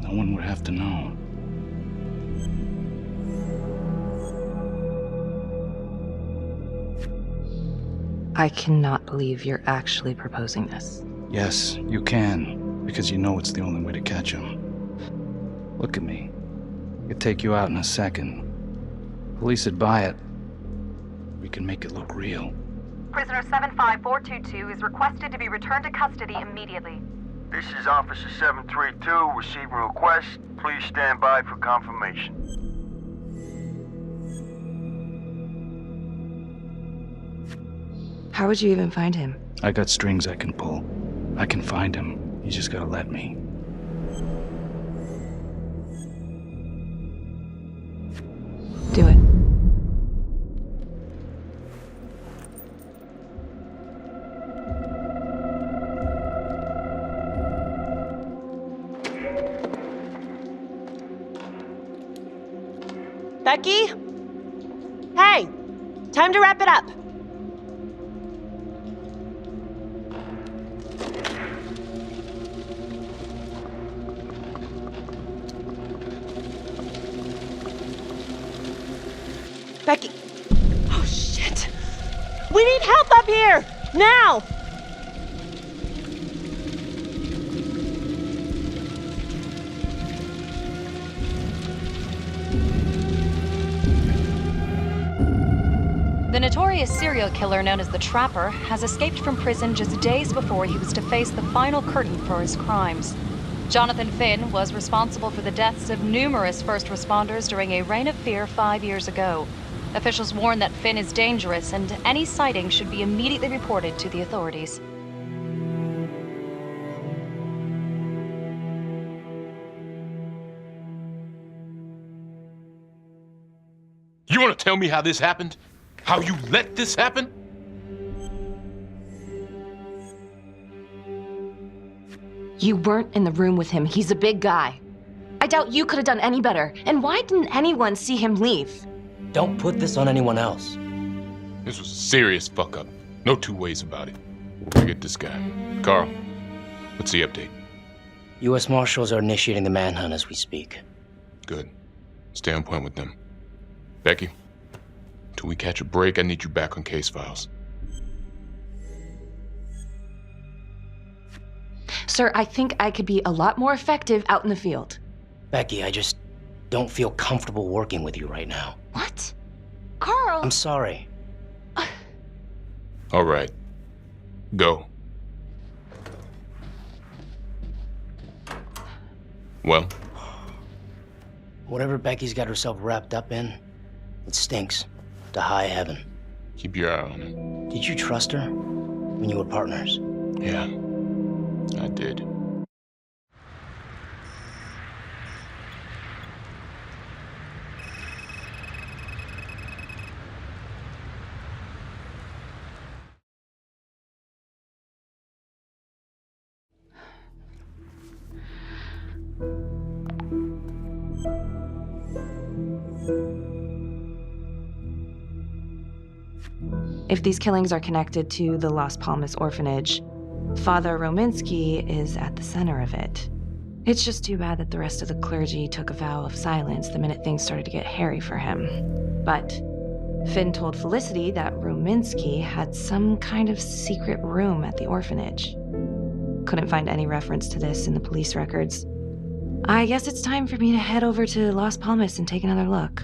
No one would have to know. I cannot believe you're actually proposing this. Yes, you can, because you know it's the only way to catch him. Look at me. I could take you out in a second. Police would buy it. We can make it look real. Prisoner 75422 is requested to be returned to custody immediately. This is Officer 732 receiving request. Please stand by for confirmation. How would you even find him? I got strings I can pull. I can find him. You just gotta let me. Do it. Becky? Hey! Time to wrap it up. Becky. Oh, shit. We need help up here! Now! The notorious serial killer known as the Trapper has escaped from prison just days before he was to face the final curtain for his crimes. Jonathan Finn was responsible for the deaths of numerous first responders during a reign of fear 5 years ago. Officials warn that Finn is dangerous and any sighting should be immediately reported to the authorities. You want to tell me how this happened? How you let this happen? You weren't in the room with him. He's a big guy. I doubt you could have done any better. And why didn't anyone see him leave? Don't put this on anyone else. This was a serious fuck up. No two ways about it. I get this guy. Carl, what's the update? U.S. Marshals are initiating the manhunt as we speak. Good. Stay on point with them. Becky, till we catch a break, I need you back on case files. Sir, I think I could be a lot more effective out in the field. Becky, I just don't feel comfortable working with you right now. What? Carl! I'm sorry. All right. Go. Well? Whatever Becky's got herself wrapped up in, it stinks to high heaven. Keep your eye on her. Did you trust her when you were partners? Yeah, I did. If these killings are connected to the Las Palmas orphanage, Father Rominsky is at the center of it. It's just too bad that the rest of the clergy took a vow of silence the minute things started to get hairy for him. But Finn told Felicity that Rominsky had some kind of secret room at the orphanage. Couldn't find any reference to this in the police records. I guess it's time for me to head over to Las Palmas and take another look.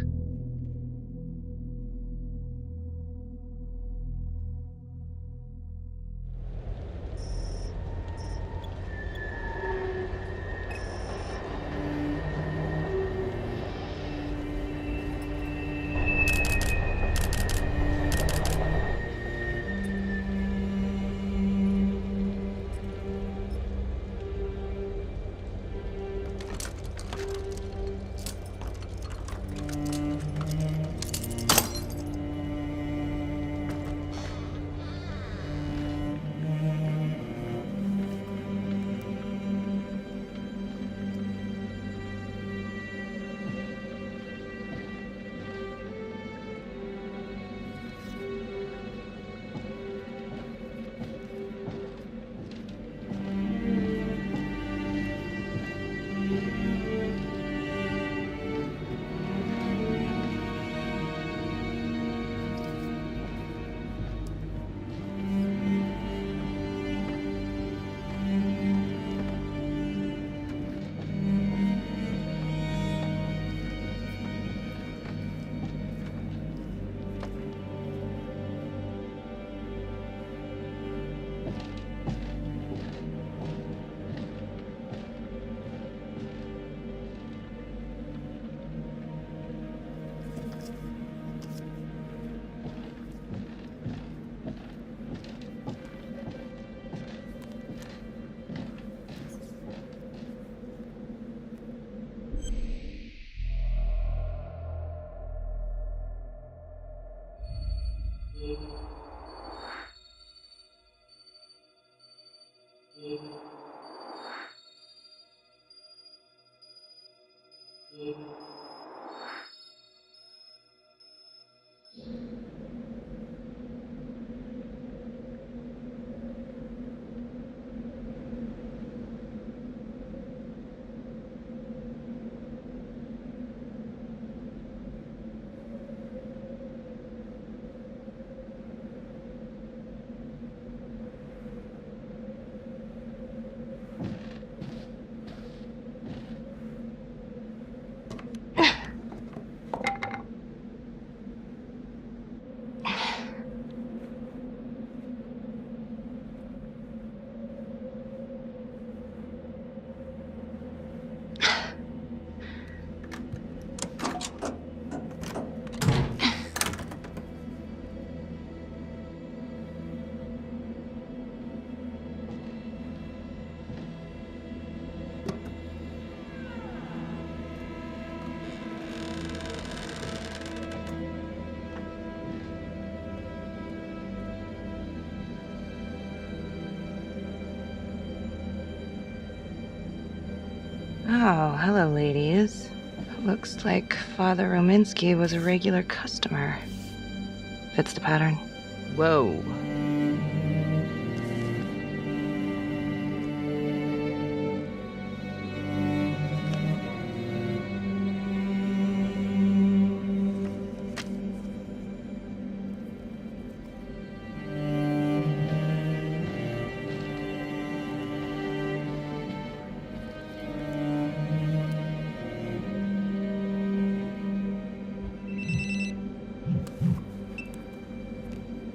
Oh, hello, ladies. Looks like Father Rominsky was a regular customer. Fits the pattern. Whoa.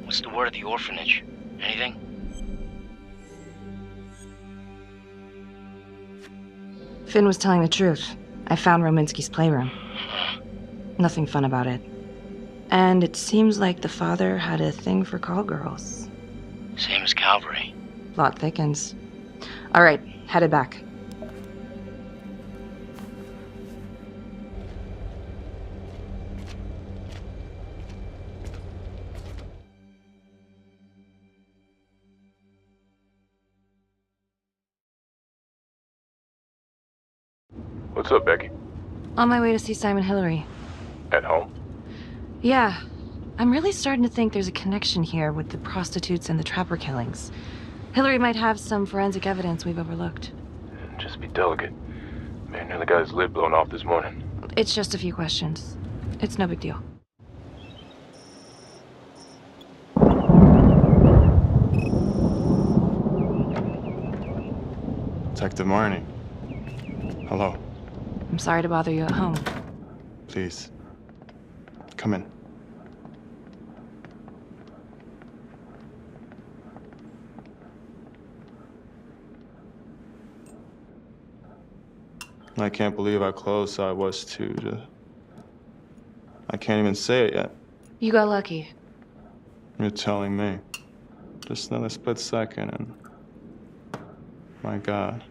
What's the word at the orphanage? Anything? Finn was telling the truth. I found Rominsky's playroom. Nothing fun about it. And it seems like the father had a thing for call girls. Same as Calvary. Plot thickens. All right, headed back. What's up, Becky? On my way to see Simon Hillary. At home? Yeah. I'm really starting to think there's a connection here with the prostitutes and the trapper killings. Hillary might have some forensic evidence we've overlooked. Just be delicate. Man nearly got his lid blown off this morning. It's just a few questions. It's no big deal. Detective Marnie. Hello. I'm sorry to bother you at home. Please. Come in. I can't believe how close I was to... I can't even say it yet. You got lucky. You're telling me. Just another split second and... My God.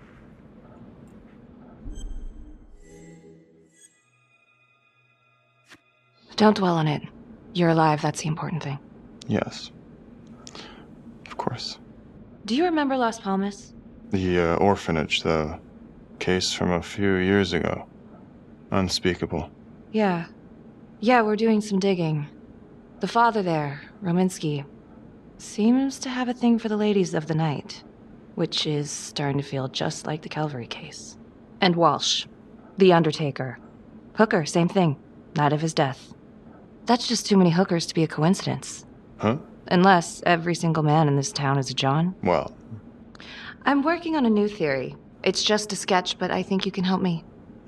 Don't dwell on it. You're alive, that's the important thing. Yes. Of course. Do you remember Las Palmas? The orphanage, the case from a few years ago. Unspeakable. Yeah. Yeah, we're doing some digging. The father there, Rominsky, seems to have a thing for the ladies of the night, which is starting to feel just like the Calvary case. And Walsh, the Undertaker. Hooker, same thing. Night of his death. That's just too many hookers to be a coincidence. Huh? Unless every single man in this town is a John. Well. I'm working on a new theory. It's just a sketch, but I think you can help me.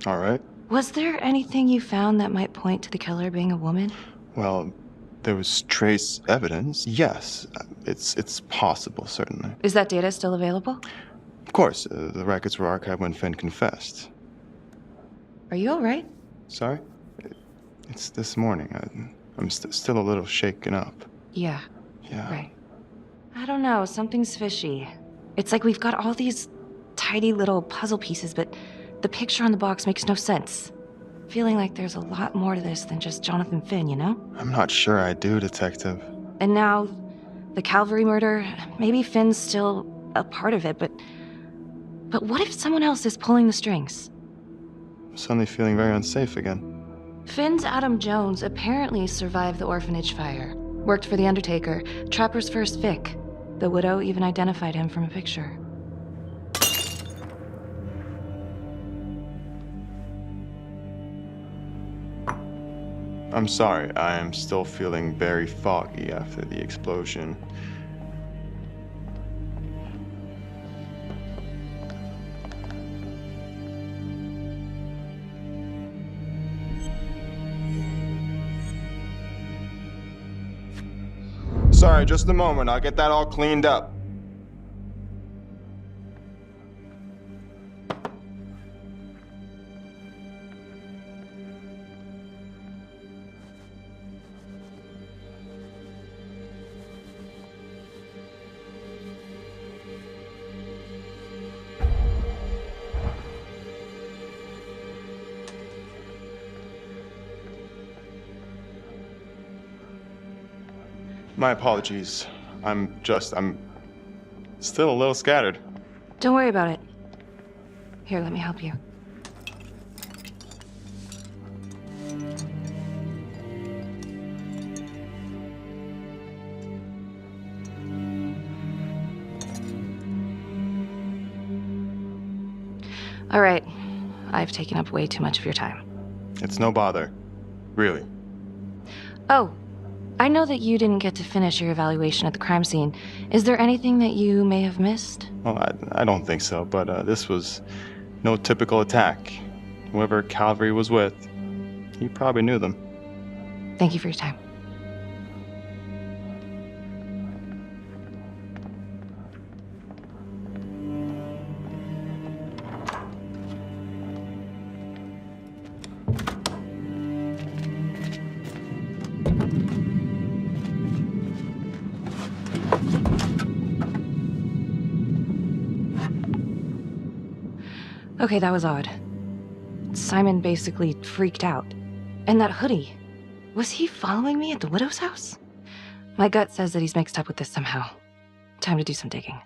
All right. Was there anything you found that might point to the killer being a woman? Well, there was trace evidence. Yes, it's possible, certainly. Is that data still available? Of course, the records were archived when Finn confessed. Are you all right? Sorry? It's this morning. I'm still a little shaken up. Yeah. Yeah. Right. I don't know, something's fishy. It's like we've got all these tidy little puzzle pieces, but the picture on the box makes no sense. Feeling like there's a lot more to this than just Jonathan Finn, you know? I'm not sure I do, Detective. And now, the Calvary murder, maybe Finn's still a part of it, but what if someone else is pulling the strings? I'm suddenly feeling very unsafe again. Finn's Adam Jones apparently survived the orphanage fire. Worked for the Undertaker, Trapper's first Vic. The widow even identified him from a picture. I'm sorry, I am still feeling very foggy after the explosion. Sorry, just a moment. I'll get that all cleaned up. My apologies. I'm still a little scattered. Don't worry about it. Here, let me help you. All right. I've taken up way too much of your time. It's no bother. Really. Oh, I know that you didn't get to finish your evaluation at the crime scene. Is there anything that you may have missed? Well, I don't think so, but this was no typical attack. Whoever Calvary was with, he probably knew them. Thank you for your time. Okay, that was odd. Simon basically freaked out. And that hoodie. Was he following me at the widow's house? My gut says that he's mixed up with this somehow. Time to do some digging.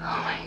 Oh my God.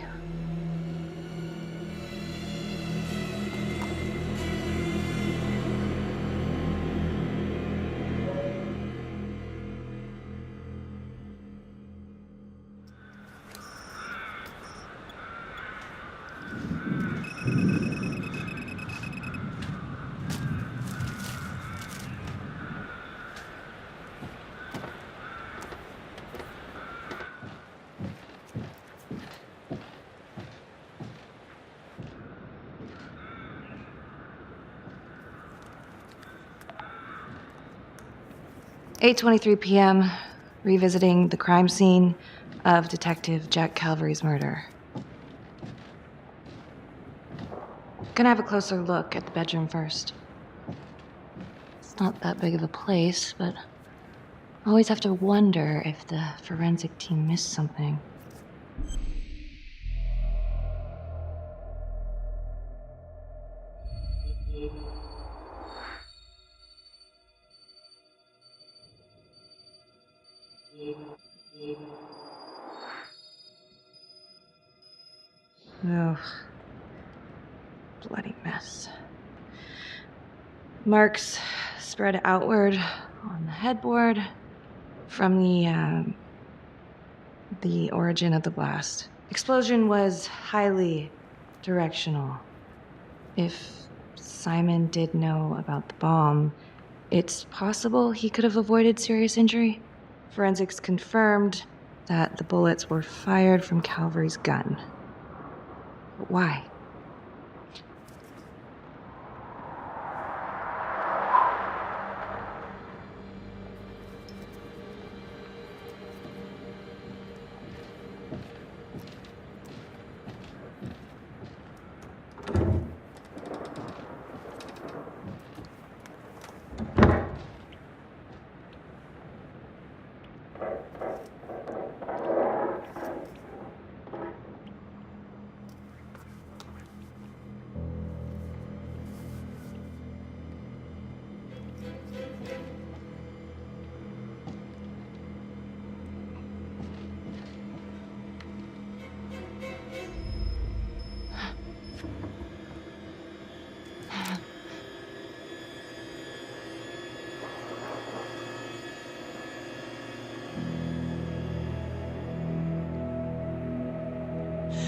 8:23 p.m., revisiting the crime scene of Detective Jack Calvary's murder. Gonna have a closer look at the bedroom first. It's not that big of a place, but I always have to wonder if the forensic team missed something. Ugh. Bloody mess. Marks spread outward on the headboard from the origin of the blast. Explosion was highly directional. If Simon did know about the bomb, it's possible he could have avoided serious injury. Forensics confirmed that the bullets were fired from Calvary's gun. But why?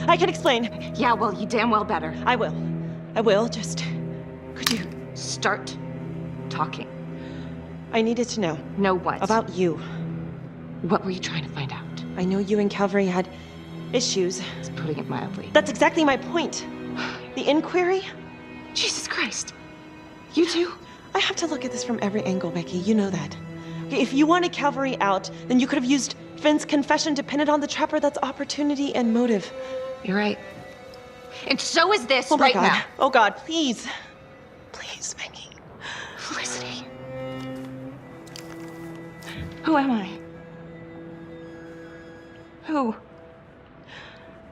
I can explain. Yeah, well, you damn well better. I will. I will, just... Could you... Start talking. I needed to know. Know what? About you. What were you trying to find out? I know you and Calvary had issues. It's putting it mildly. That's exactly my point. The inquiry? Jesus Christ. You too? I have to look at this from every angle, Becky. You know that. Okay, if you wanted Calvary out, then you could have used Finn's confession to pin it on the Trapper. That's opportunity and motive. You're right. And so is this Oh my right God. now. Oh God, please. Please, Becky. Felicity. Who am I? Who?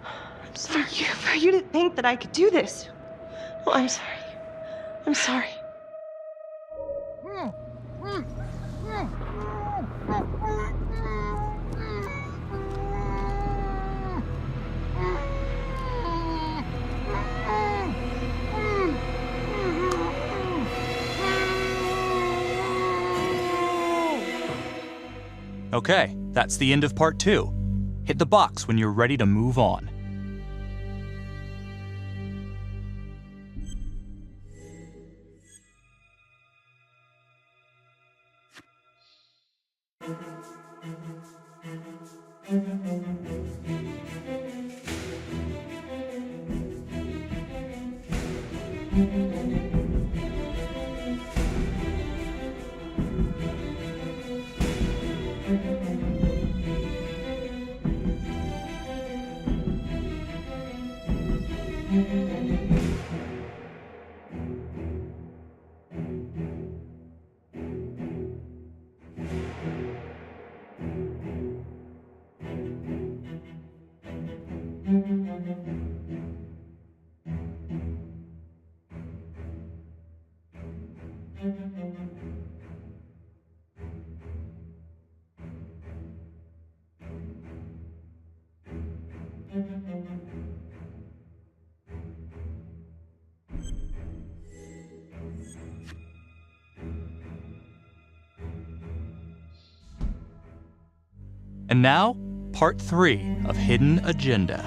I'm sorry. For you to think that I could do this. Oh, I'm sorry. I'm sorry. Okay, that's the end of part 2. Hit the box when you're ready to move on. And now, part 3 of Hidden Agenda.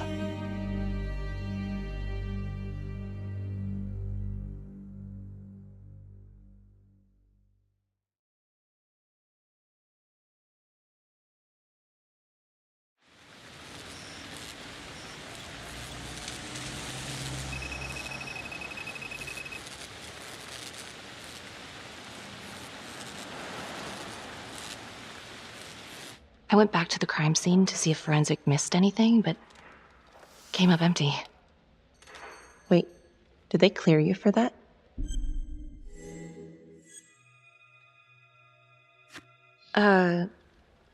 I went back to the crime scene to see if forensic missed anything, but came up empty. Wait, did they clear you for that?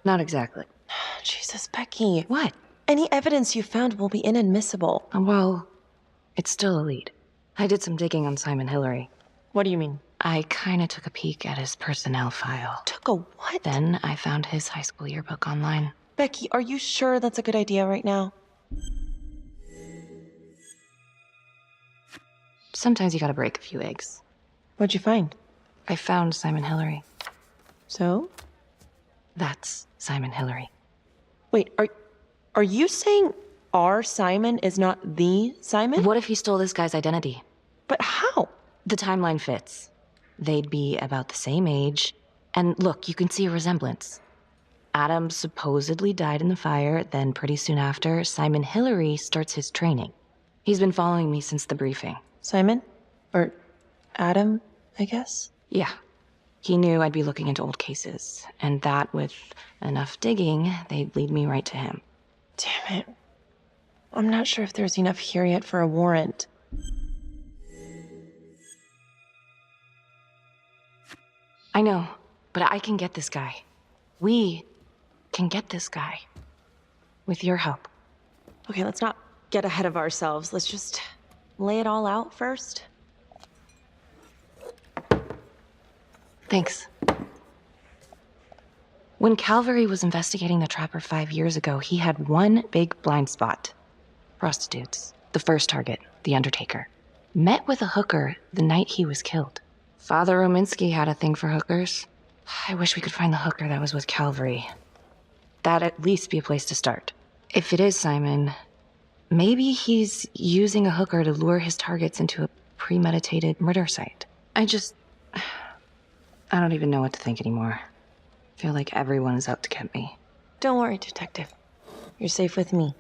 Not exactly. Jesus, Becky. What? Any evidence you found will be inadmissible. Well, it's still a lead. I did some digging on Simon Hillary. What do you mean? I kinda took a peek at his personnel file. Took a what? Then I found his high school yearbook online. Becky, are you sure that's a good idea right now? Sometimes you gotta break a few eggs. What'd you find? I found Simon Hillary. So? That's Simon Hillary. Wait, are you saying our Simon is not the Simon? What if he stole this guy's identity? But how? The timeline fits. They'd be about the same age. And look, you can see a resemblance. Adam supposedly died in the fire, then pretty soon after, Simon Hillary starts his training. He's been following me since the briefing. Simon? Or Adam, I guess? Yeah. He knew I'd be looking into old cases, and that with enough digging, they'd lead me right to him. Damn it. I'm not sure if there's enough here yet for a warrant. I know, but I can get this guy. We can get this guy. With your help. Okay, let's not get ahead of ourselves. Let's just lay it all out first. Thanks. When Calvary was investigating the Trapper 5 years ago, he had one big blind spot. Prostitutes. The first target, the Undertaker. Met with a hooker the night he was killed. Father Rominsky had a thing for hookers. I wish we could find the hooker that was with Calvary. That'd at least be a place to start. If it is Simon, Maybe he's using a hooker to lure his targets into a premeditated murder site. I don't even know what to think anymore. I feel like everyone is out to get me. Don't worry, Detective. You're safe with me.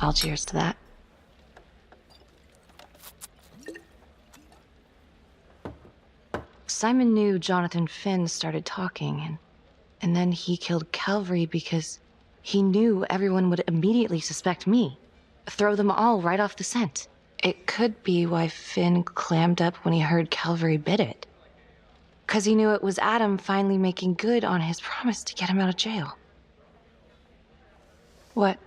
I'll cheers to that. Simon knew Jonathan Finn started talking, and then he killed Calvary because he knew everyone would immediately suspect me. Throw them all right off the scent. It could be why Finn clammed up when he heard Calvary bid it. 'Cause he knew it was Adam finally making good on his promise to get him out of jail. What?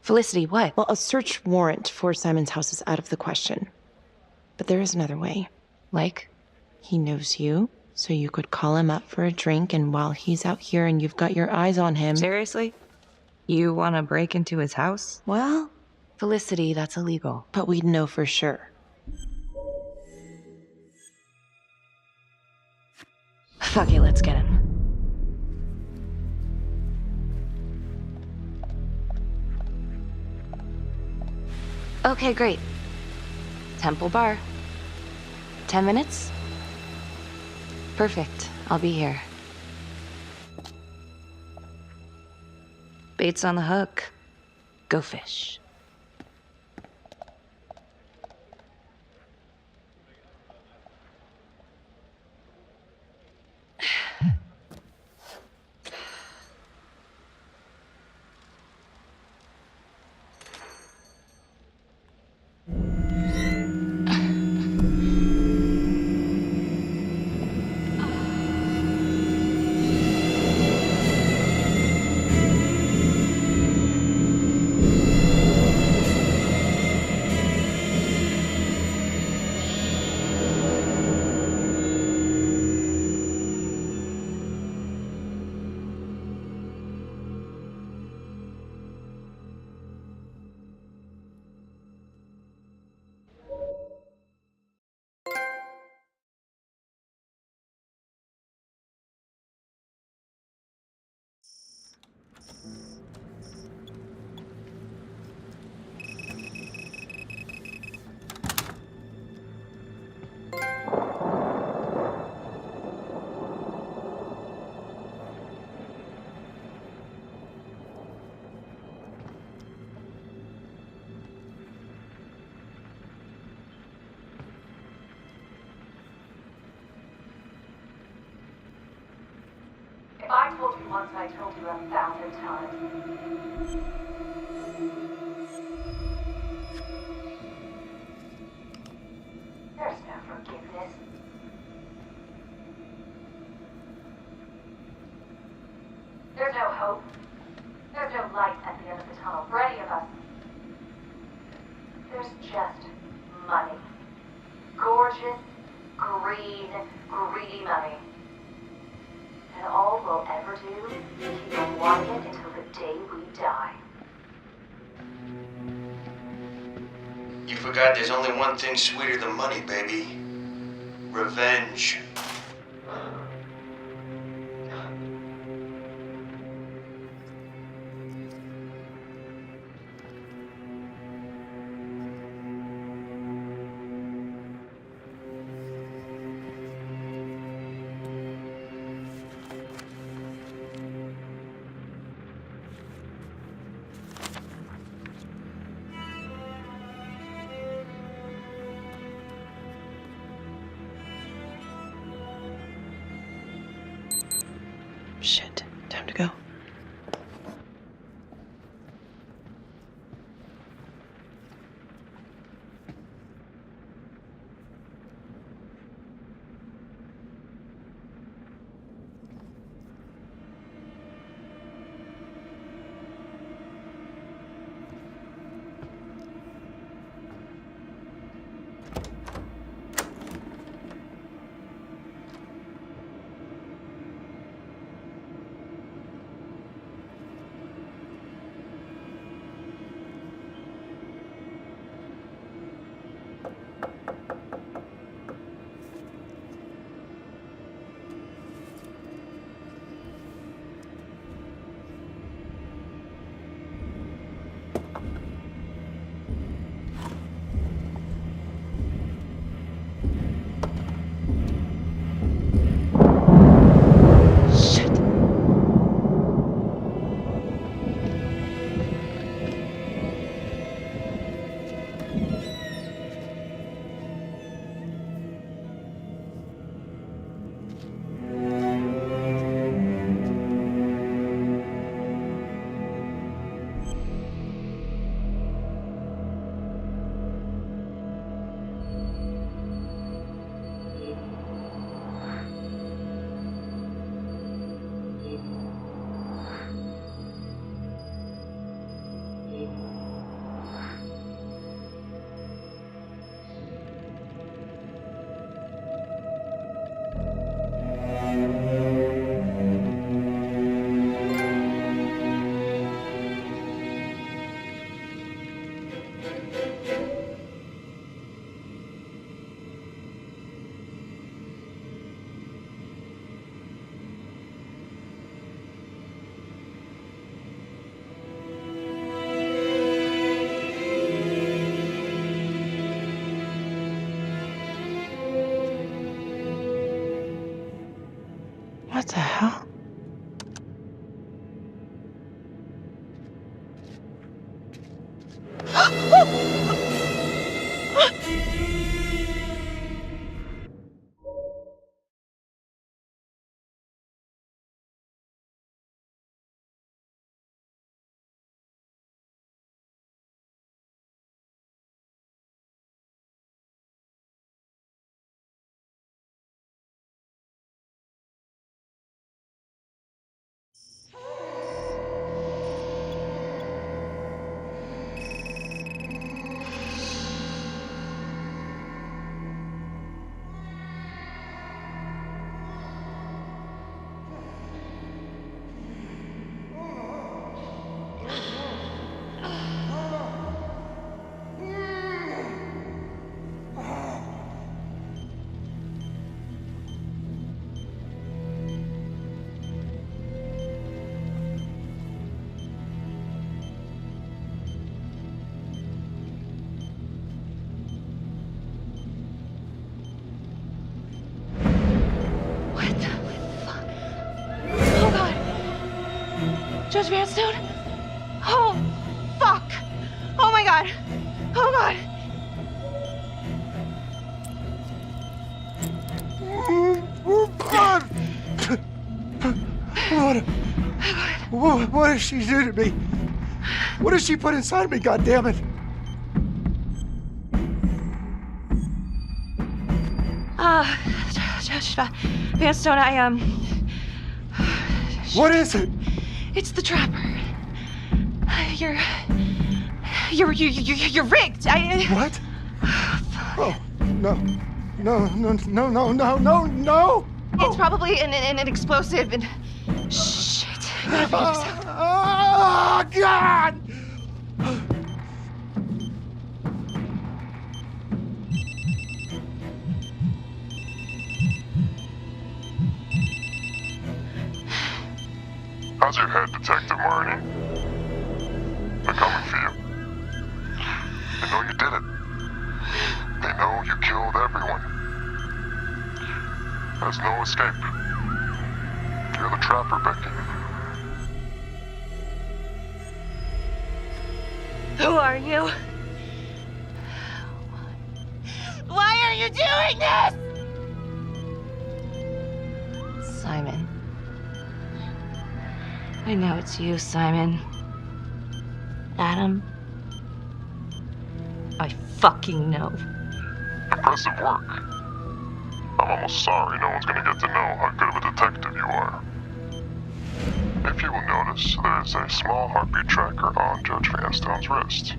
Felicity, what? Well, a search warrant for Simon's house is out of the question. But there is another way. Like? He knows you, so you could call him up for a drink, and while he's out here and you've got your eyes on him... Seriously? You want to break into his house? Well... Felicity, that's illegal. But we'd know for sure. Fuck it, let's get him. Okay, great. Temple Bar. 10 minutes? Perfect. I'll be here. Bait's on the hook. Go fish. If I told you once, I told you 1,000 times. There's no forgiveness. There's no hope. There's no light at the end of the tunnel for any of us. There's just money. Gorgeous, green, greedy money. And all we'll ever do is keep on wanting it until the day we die. You forgot there's only one thing sweeter than money, baby. Revenge. Judge Vanstone? Oh, fuck! Oh my god! Oh god! What did she do to me? What did she put inside me, goddammit? Judge Vanstone, What is it? It's the Trapper. You're rigged. What? Oh, no. No. It's probably an explosive and... Shit. Oh, God! How's your head, Detective Marnie? They're coming for you. They know you did it. They know you killed everyone. There's no escape. You're the Trapper, Becky. Who are you? Why are you doing this? Simon. I know it's you, Simon. Adam. I fucking know. Impressive work. I'm almost sorry no one's gonna get to know how good of a detective you are. If you will notice, there's a small heartbeat tracker on Judge Vanstone's wrist.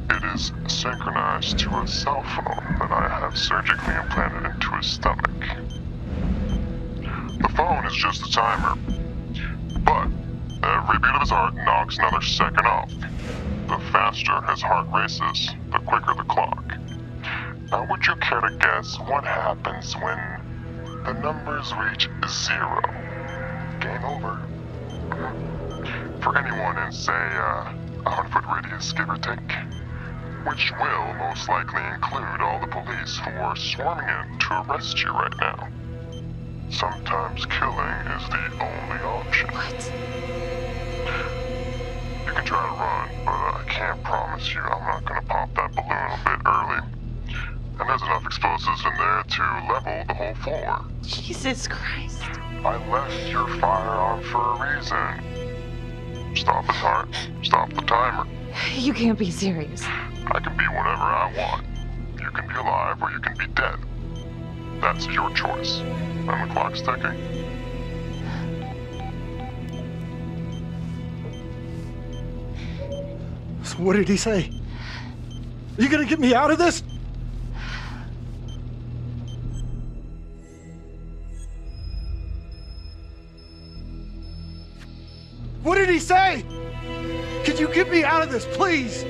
It is synchronized to a cell phone that I have surgically implanted into his stomach. The phone is just a timer, but every beat of his heart knocks another second off. The faster his heart races, the quicker the clock. Now, would you care to guess what happens when the numbers reach 0? Game over. For anyone in, say, a 100-foot radius, give or take, which will most likely include all the police who are swarming in to arrest you right now. Sometimes killing is the only option. What? You can try to run, but I can't promise you I'm not gonna pop that balloon a bit early. And there's enough explosives in there to level the whole floor. Jesus Christ. I left your firearm for a reason. Stop his heart. Stop the timer. You can't be serious. I can be whatever I want. You can be alive or you can be dead. That's your choice. And the clock's ticking. So what did he say? Are you gonna get me out of this? What did he say? Could you get me out of this, please?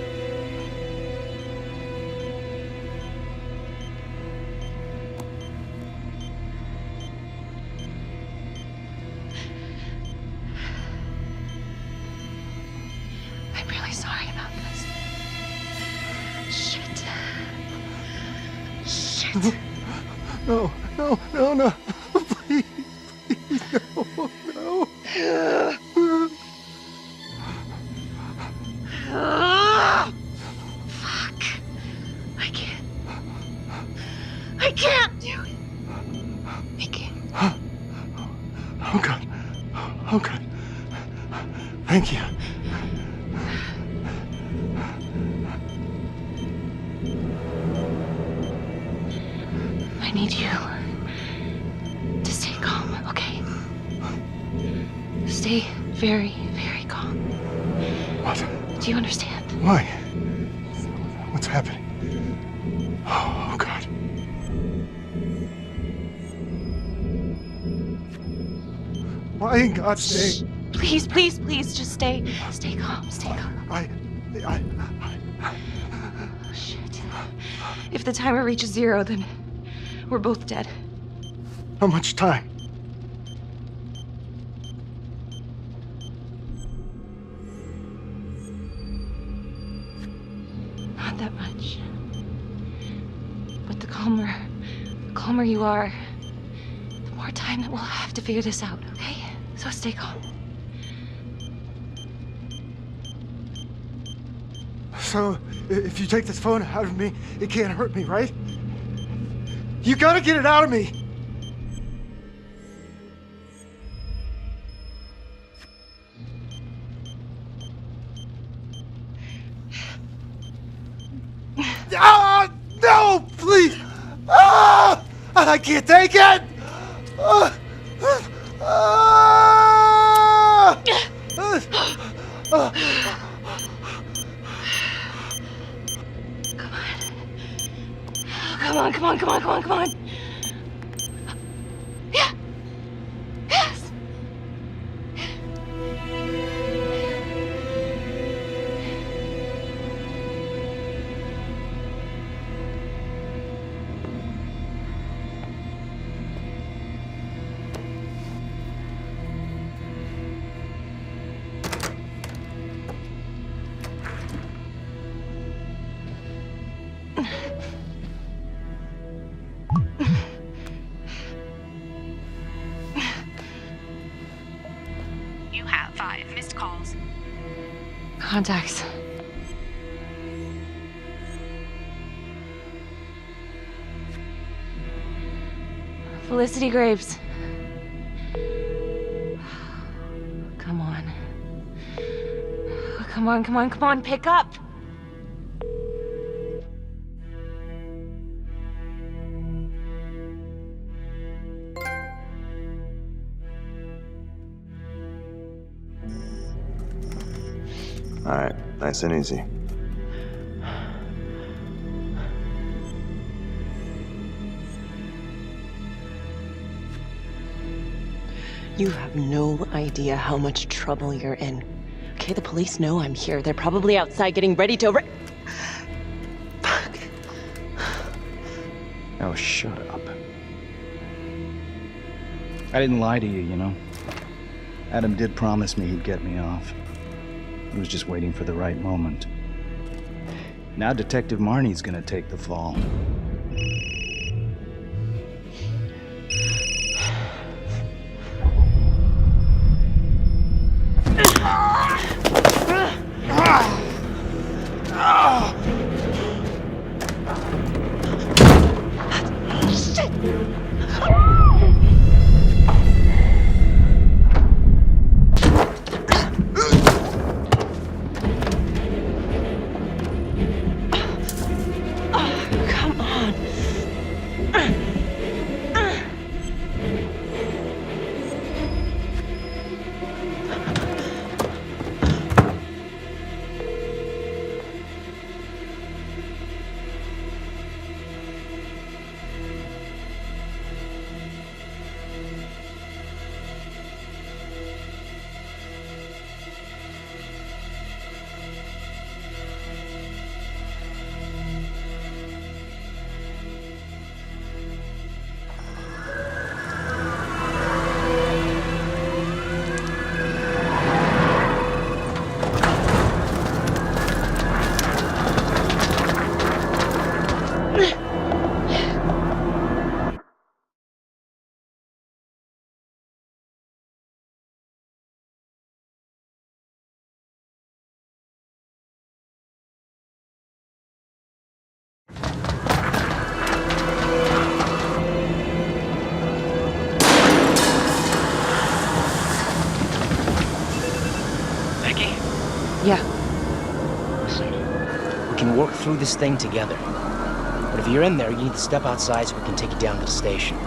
I'm really sorry about this. Shit. No. Please, no. need you to stay calm, okay? Stay very, very calm. What? Do you understand? Why? What's happening? Oh, God. Why in God's name? Please, please, please, just stay calm, stay calm. Oh, shit. If the timer reaches 0, then we're both dead. How much time? Not that much. But the calmer you are, the more time that we'll have to figure this out, okay? So stay calm. So, if you take this phone out of me, it can't hurt me, right? You gotta get it out of me! Ah! No! Please! Ah! I can't take it! Ah! Ah! Ah! Come on, come on, come on, come on, come on. Yeah. Yes. You have 5 missed calls. Contacts. Felicity Graves. Come on. Come on, come on, come on, pick up! All right, nice and easy. You have no idea how much trouble you're in. Okay, the police know I'm here. They're probably outside getting ready to Fuck. Oh, shut up. I didn't lie to you, you know. Adam did promise me he'd get me off. He was just waiting for the right moment. Now Detective Marnie's gonna take the fall. Come on. Yeah. Listen, we can work through this thing together. But But if you're in there, you need to step outside so we can take you down to the station.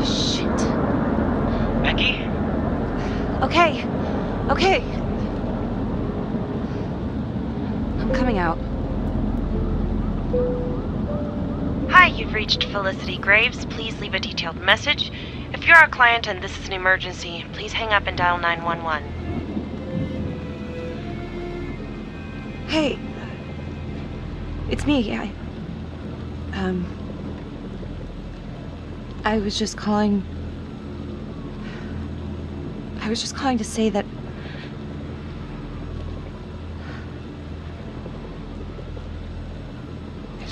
Shit. Becky? Okay. Okay. I'm coming out. Hi, you've reached Felicity Graves. Please leave a detailed message. If you're our client and this is an emergency, please hang up and dial 911. Hey. It's me. I was just calling... I was just calling to say that...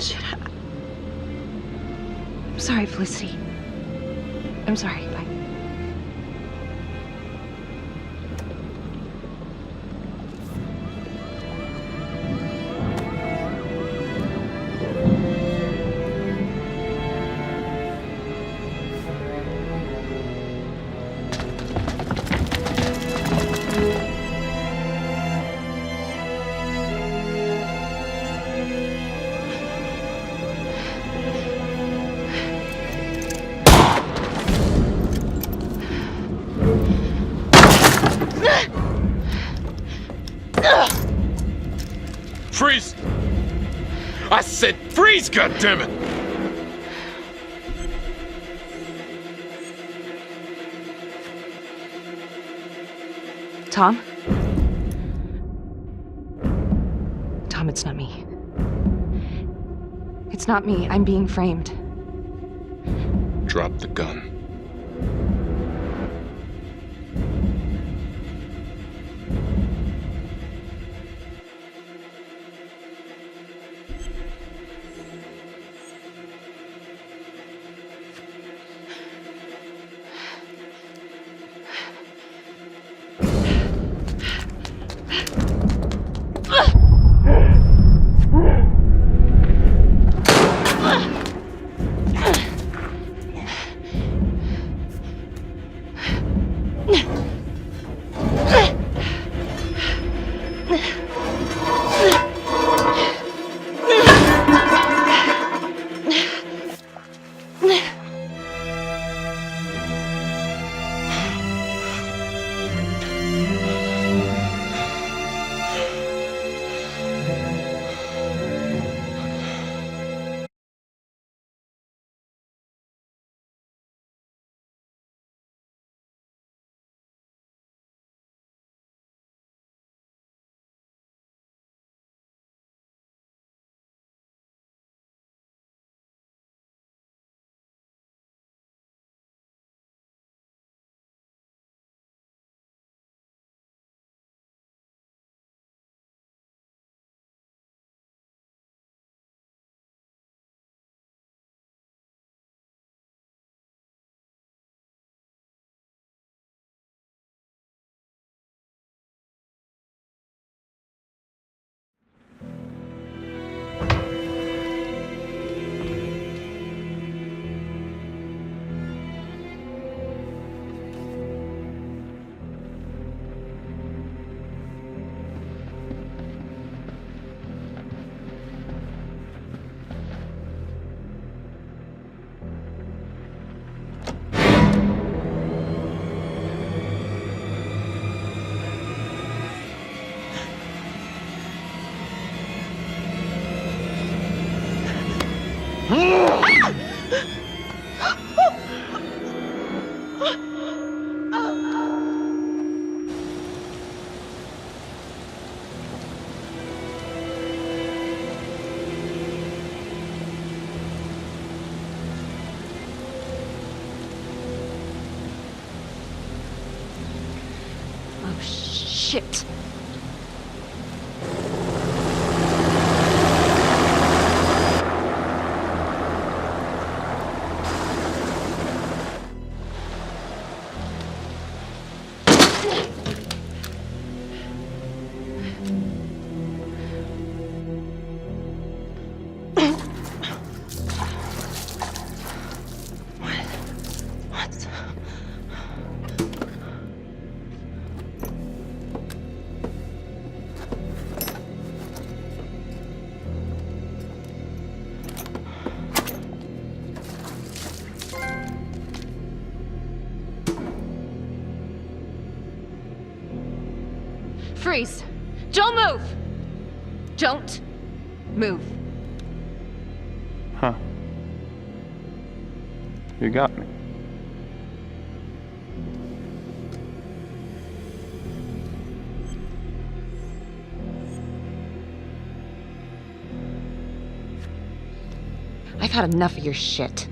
Shit. I'm sorry, Felicity. I'm sorry. Bye. Freeze! I said freeze, goddammit! Tom? Tom, it's not me. It's not me. I'm being framed. Drop the gun. Oh, shit. Freeze! Don't move! Don't move. Huh. You got me. I've had enough of your shit.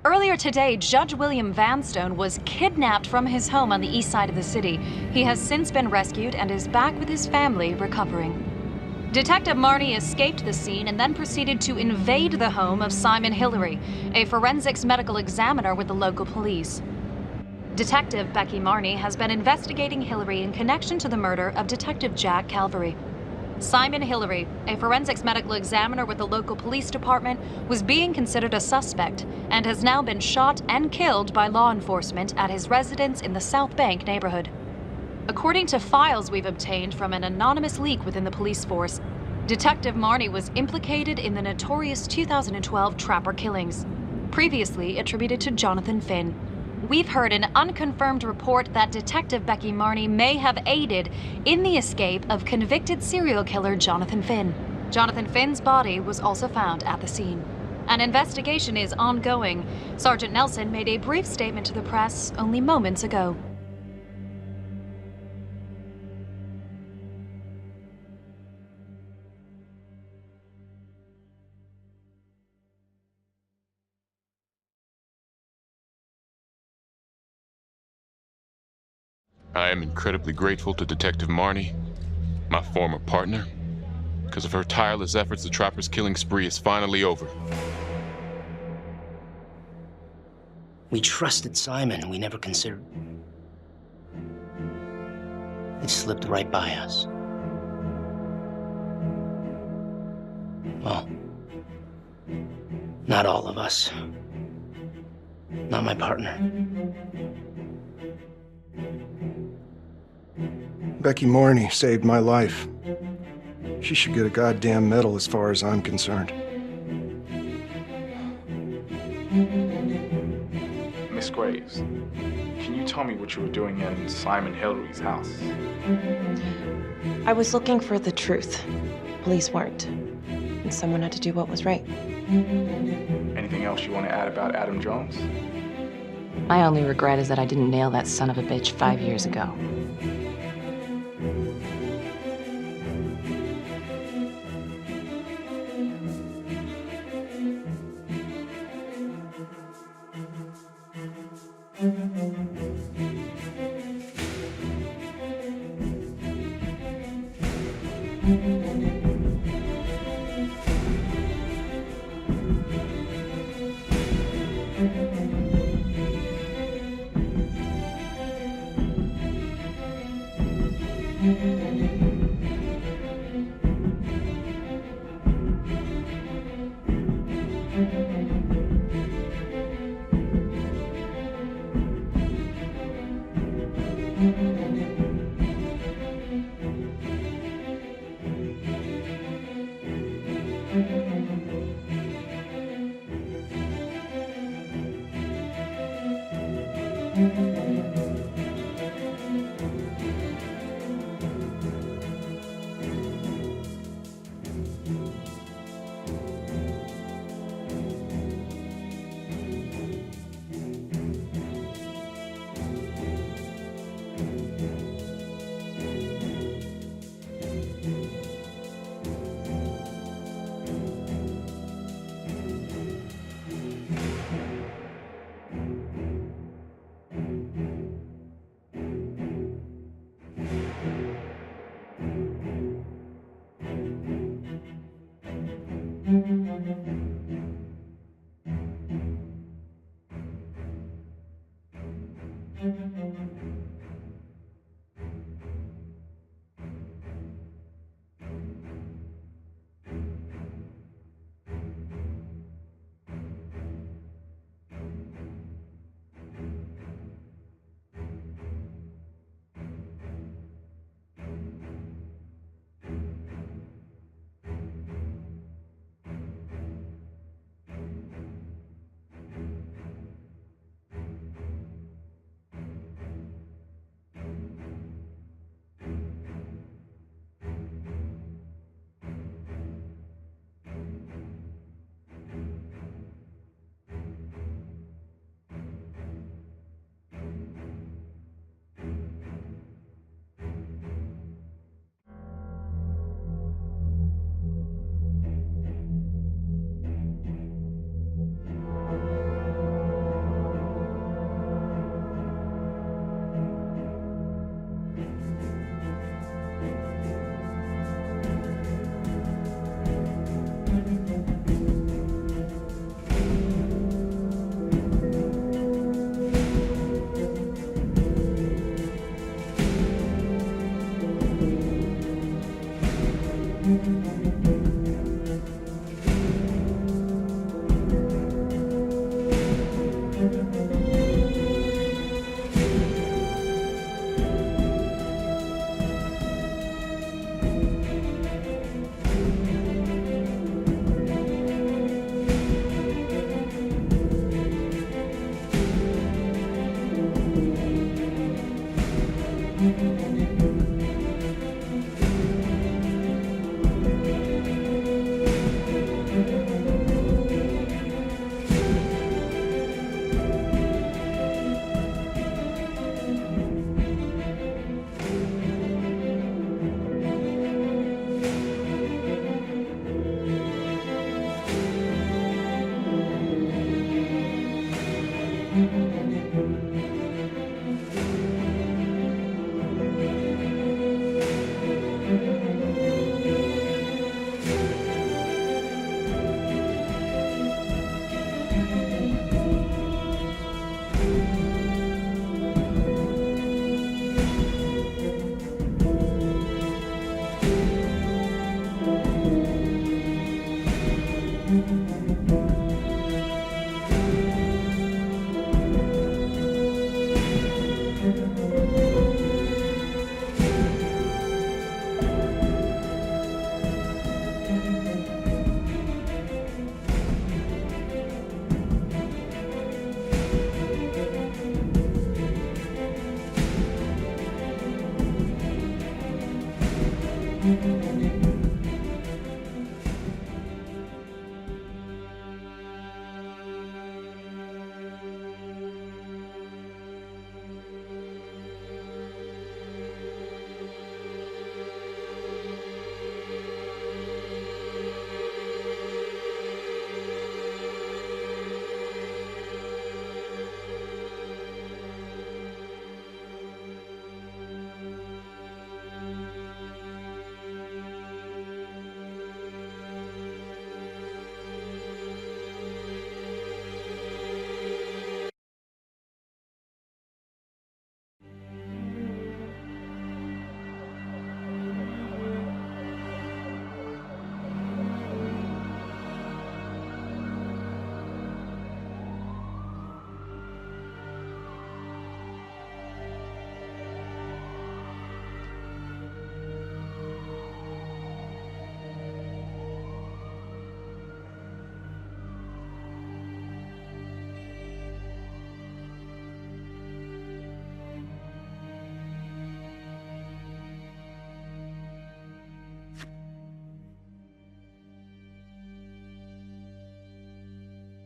Earlier today, Judge William Vanstone was kidnapped from his home on the east side of the city. He has since been rescued and is back with his family recovering. Detective Marnie escaped the scene and then proceeded to invade the home of Simon Hillary, a forensics medical examiner with the local police. Detective Becky Marnie has been investigating Hillary in connection to the murder of Detective Jack Calvary. Simon Hillary, a forensics medical examiner with the local police department, was being considered a suspect and has now been shot and killed by law enforcement at his residence in the South Bank neighborhood. According to files we've obtained from an anonymous leak within the police force, Detective Marnie was implicated in the notorious 2012 Trapper killings, previously attributed to Jonathan Finn. We've heard an unconfirmed report that Detective Becky Marnie may have aided in the escape of convicted serial killer Jonathan Finn. Jonathan Finn's body was also found at the scene. An investigation is ongoing. Sergeant Nelson made a brief statement to the press only moments ago. I am incredibly grateful to Detective Marnie, my former partner. Because of her tireless efforts, the Trapper's killing spree is finally over. We trusted Simon. We never considered... It slipped right by us. Well, not all of us. Not my partner. Becky Marnie saved my life. She should get a goddamn medal as far as I'm concerned. Miss Graves, can you tell me what you were doing in Simon Hillary's house? I was looking for the truth. Police weren't. And someone had to do what was right. Anything else you want to add about Adam Jones? My only regret is that I didn't nail that son of a bitch 5 years ago. Mm-hmm.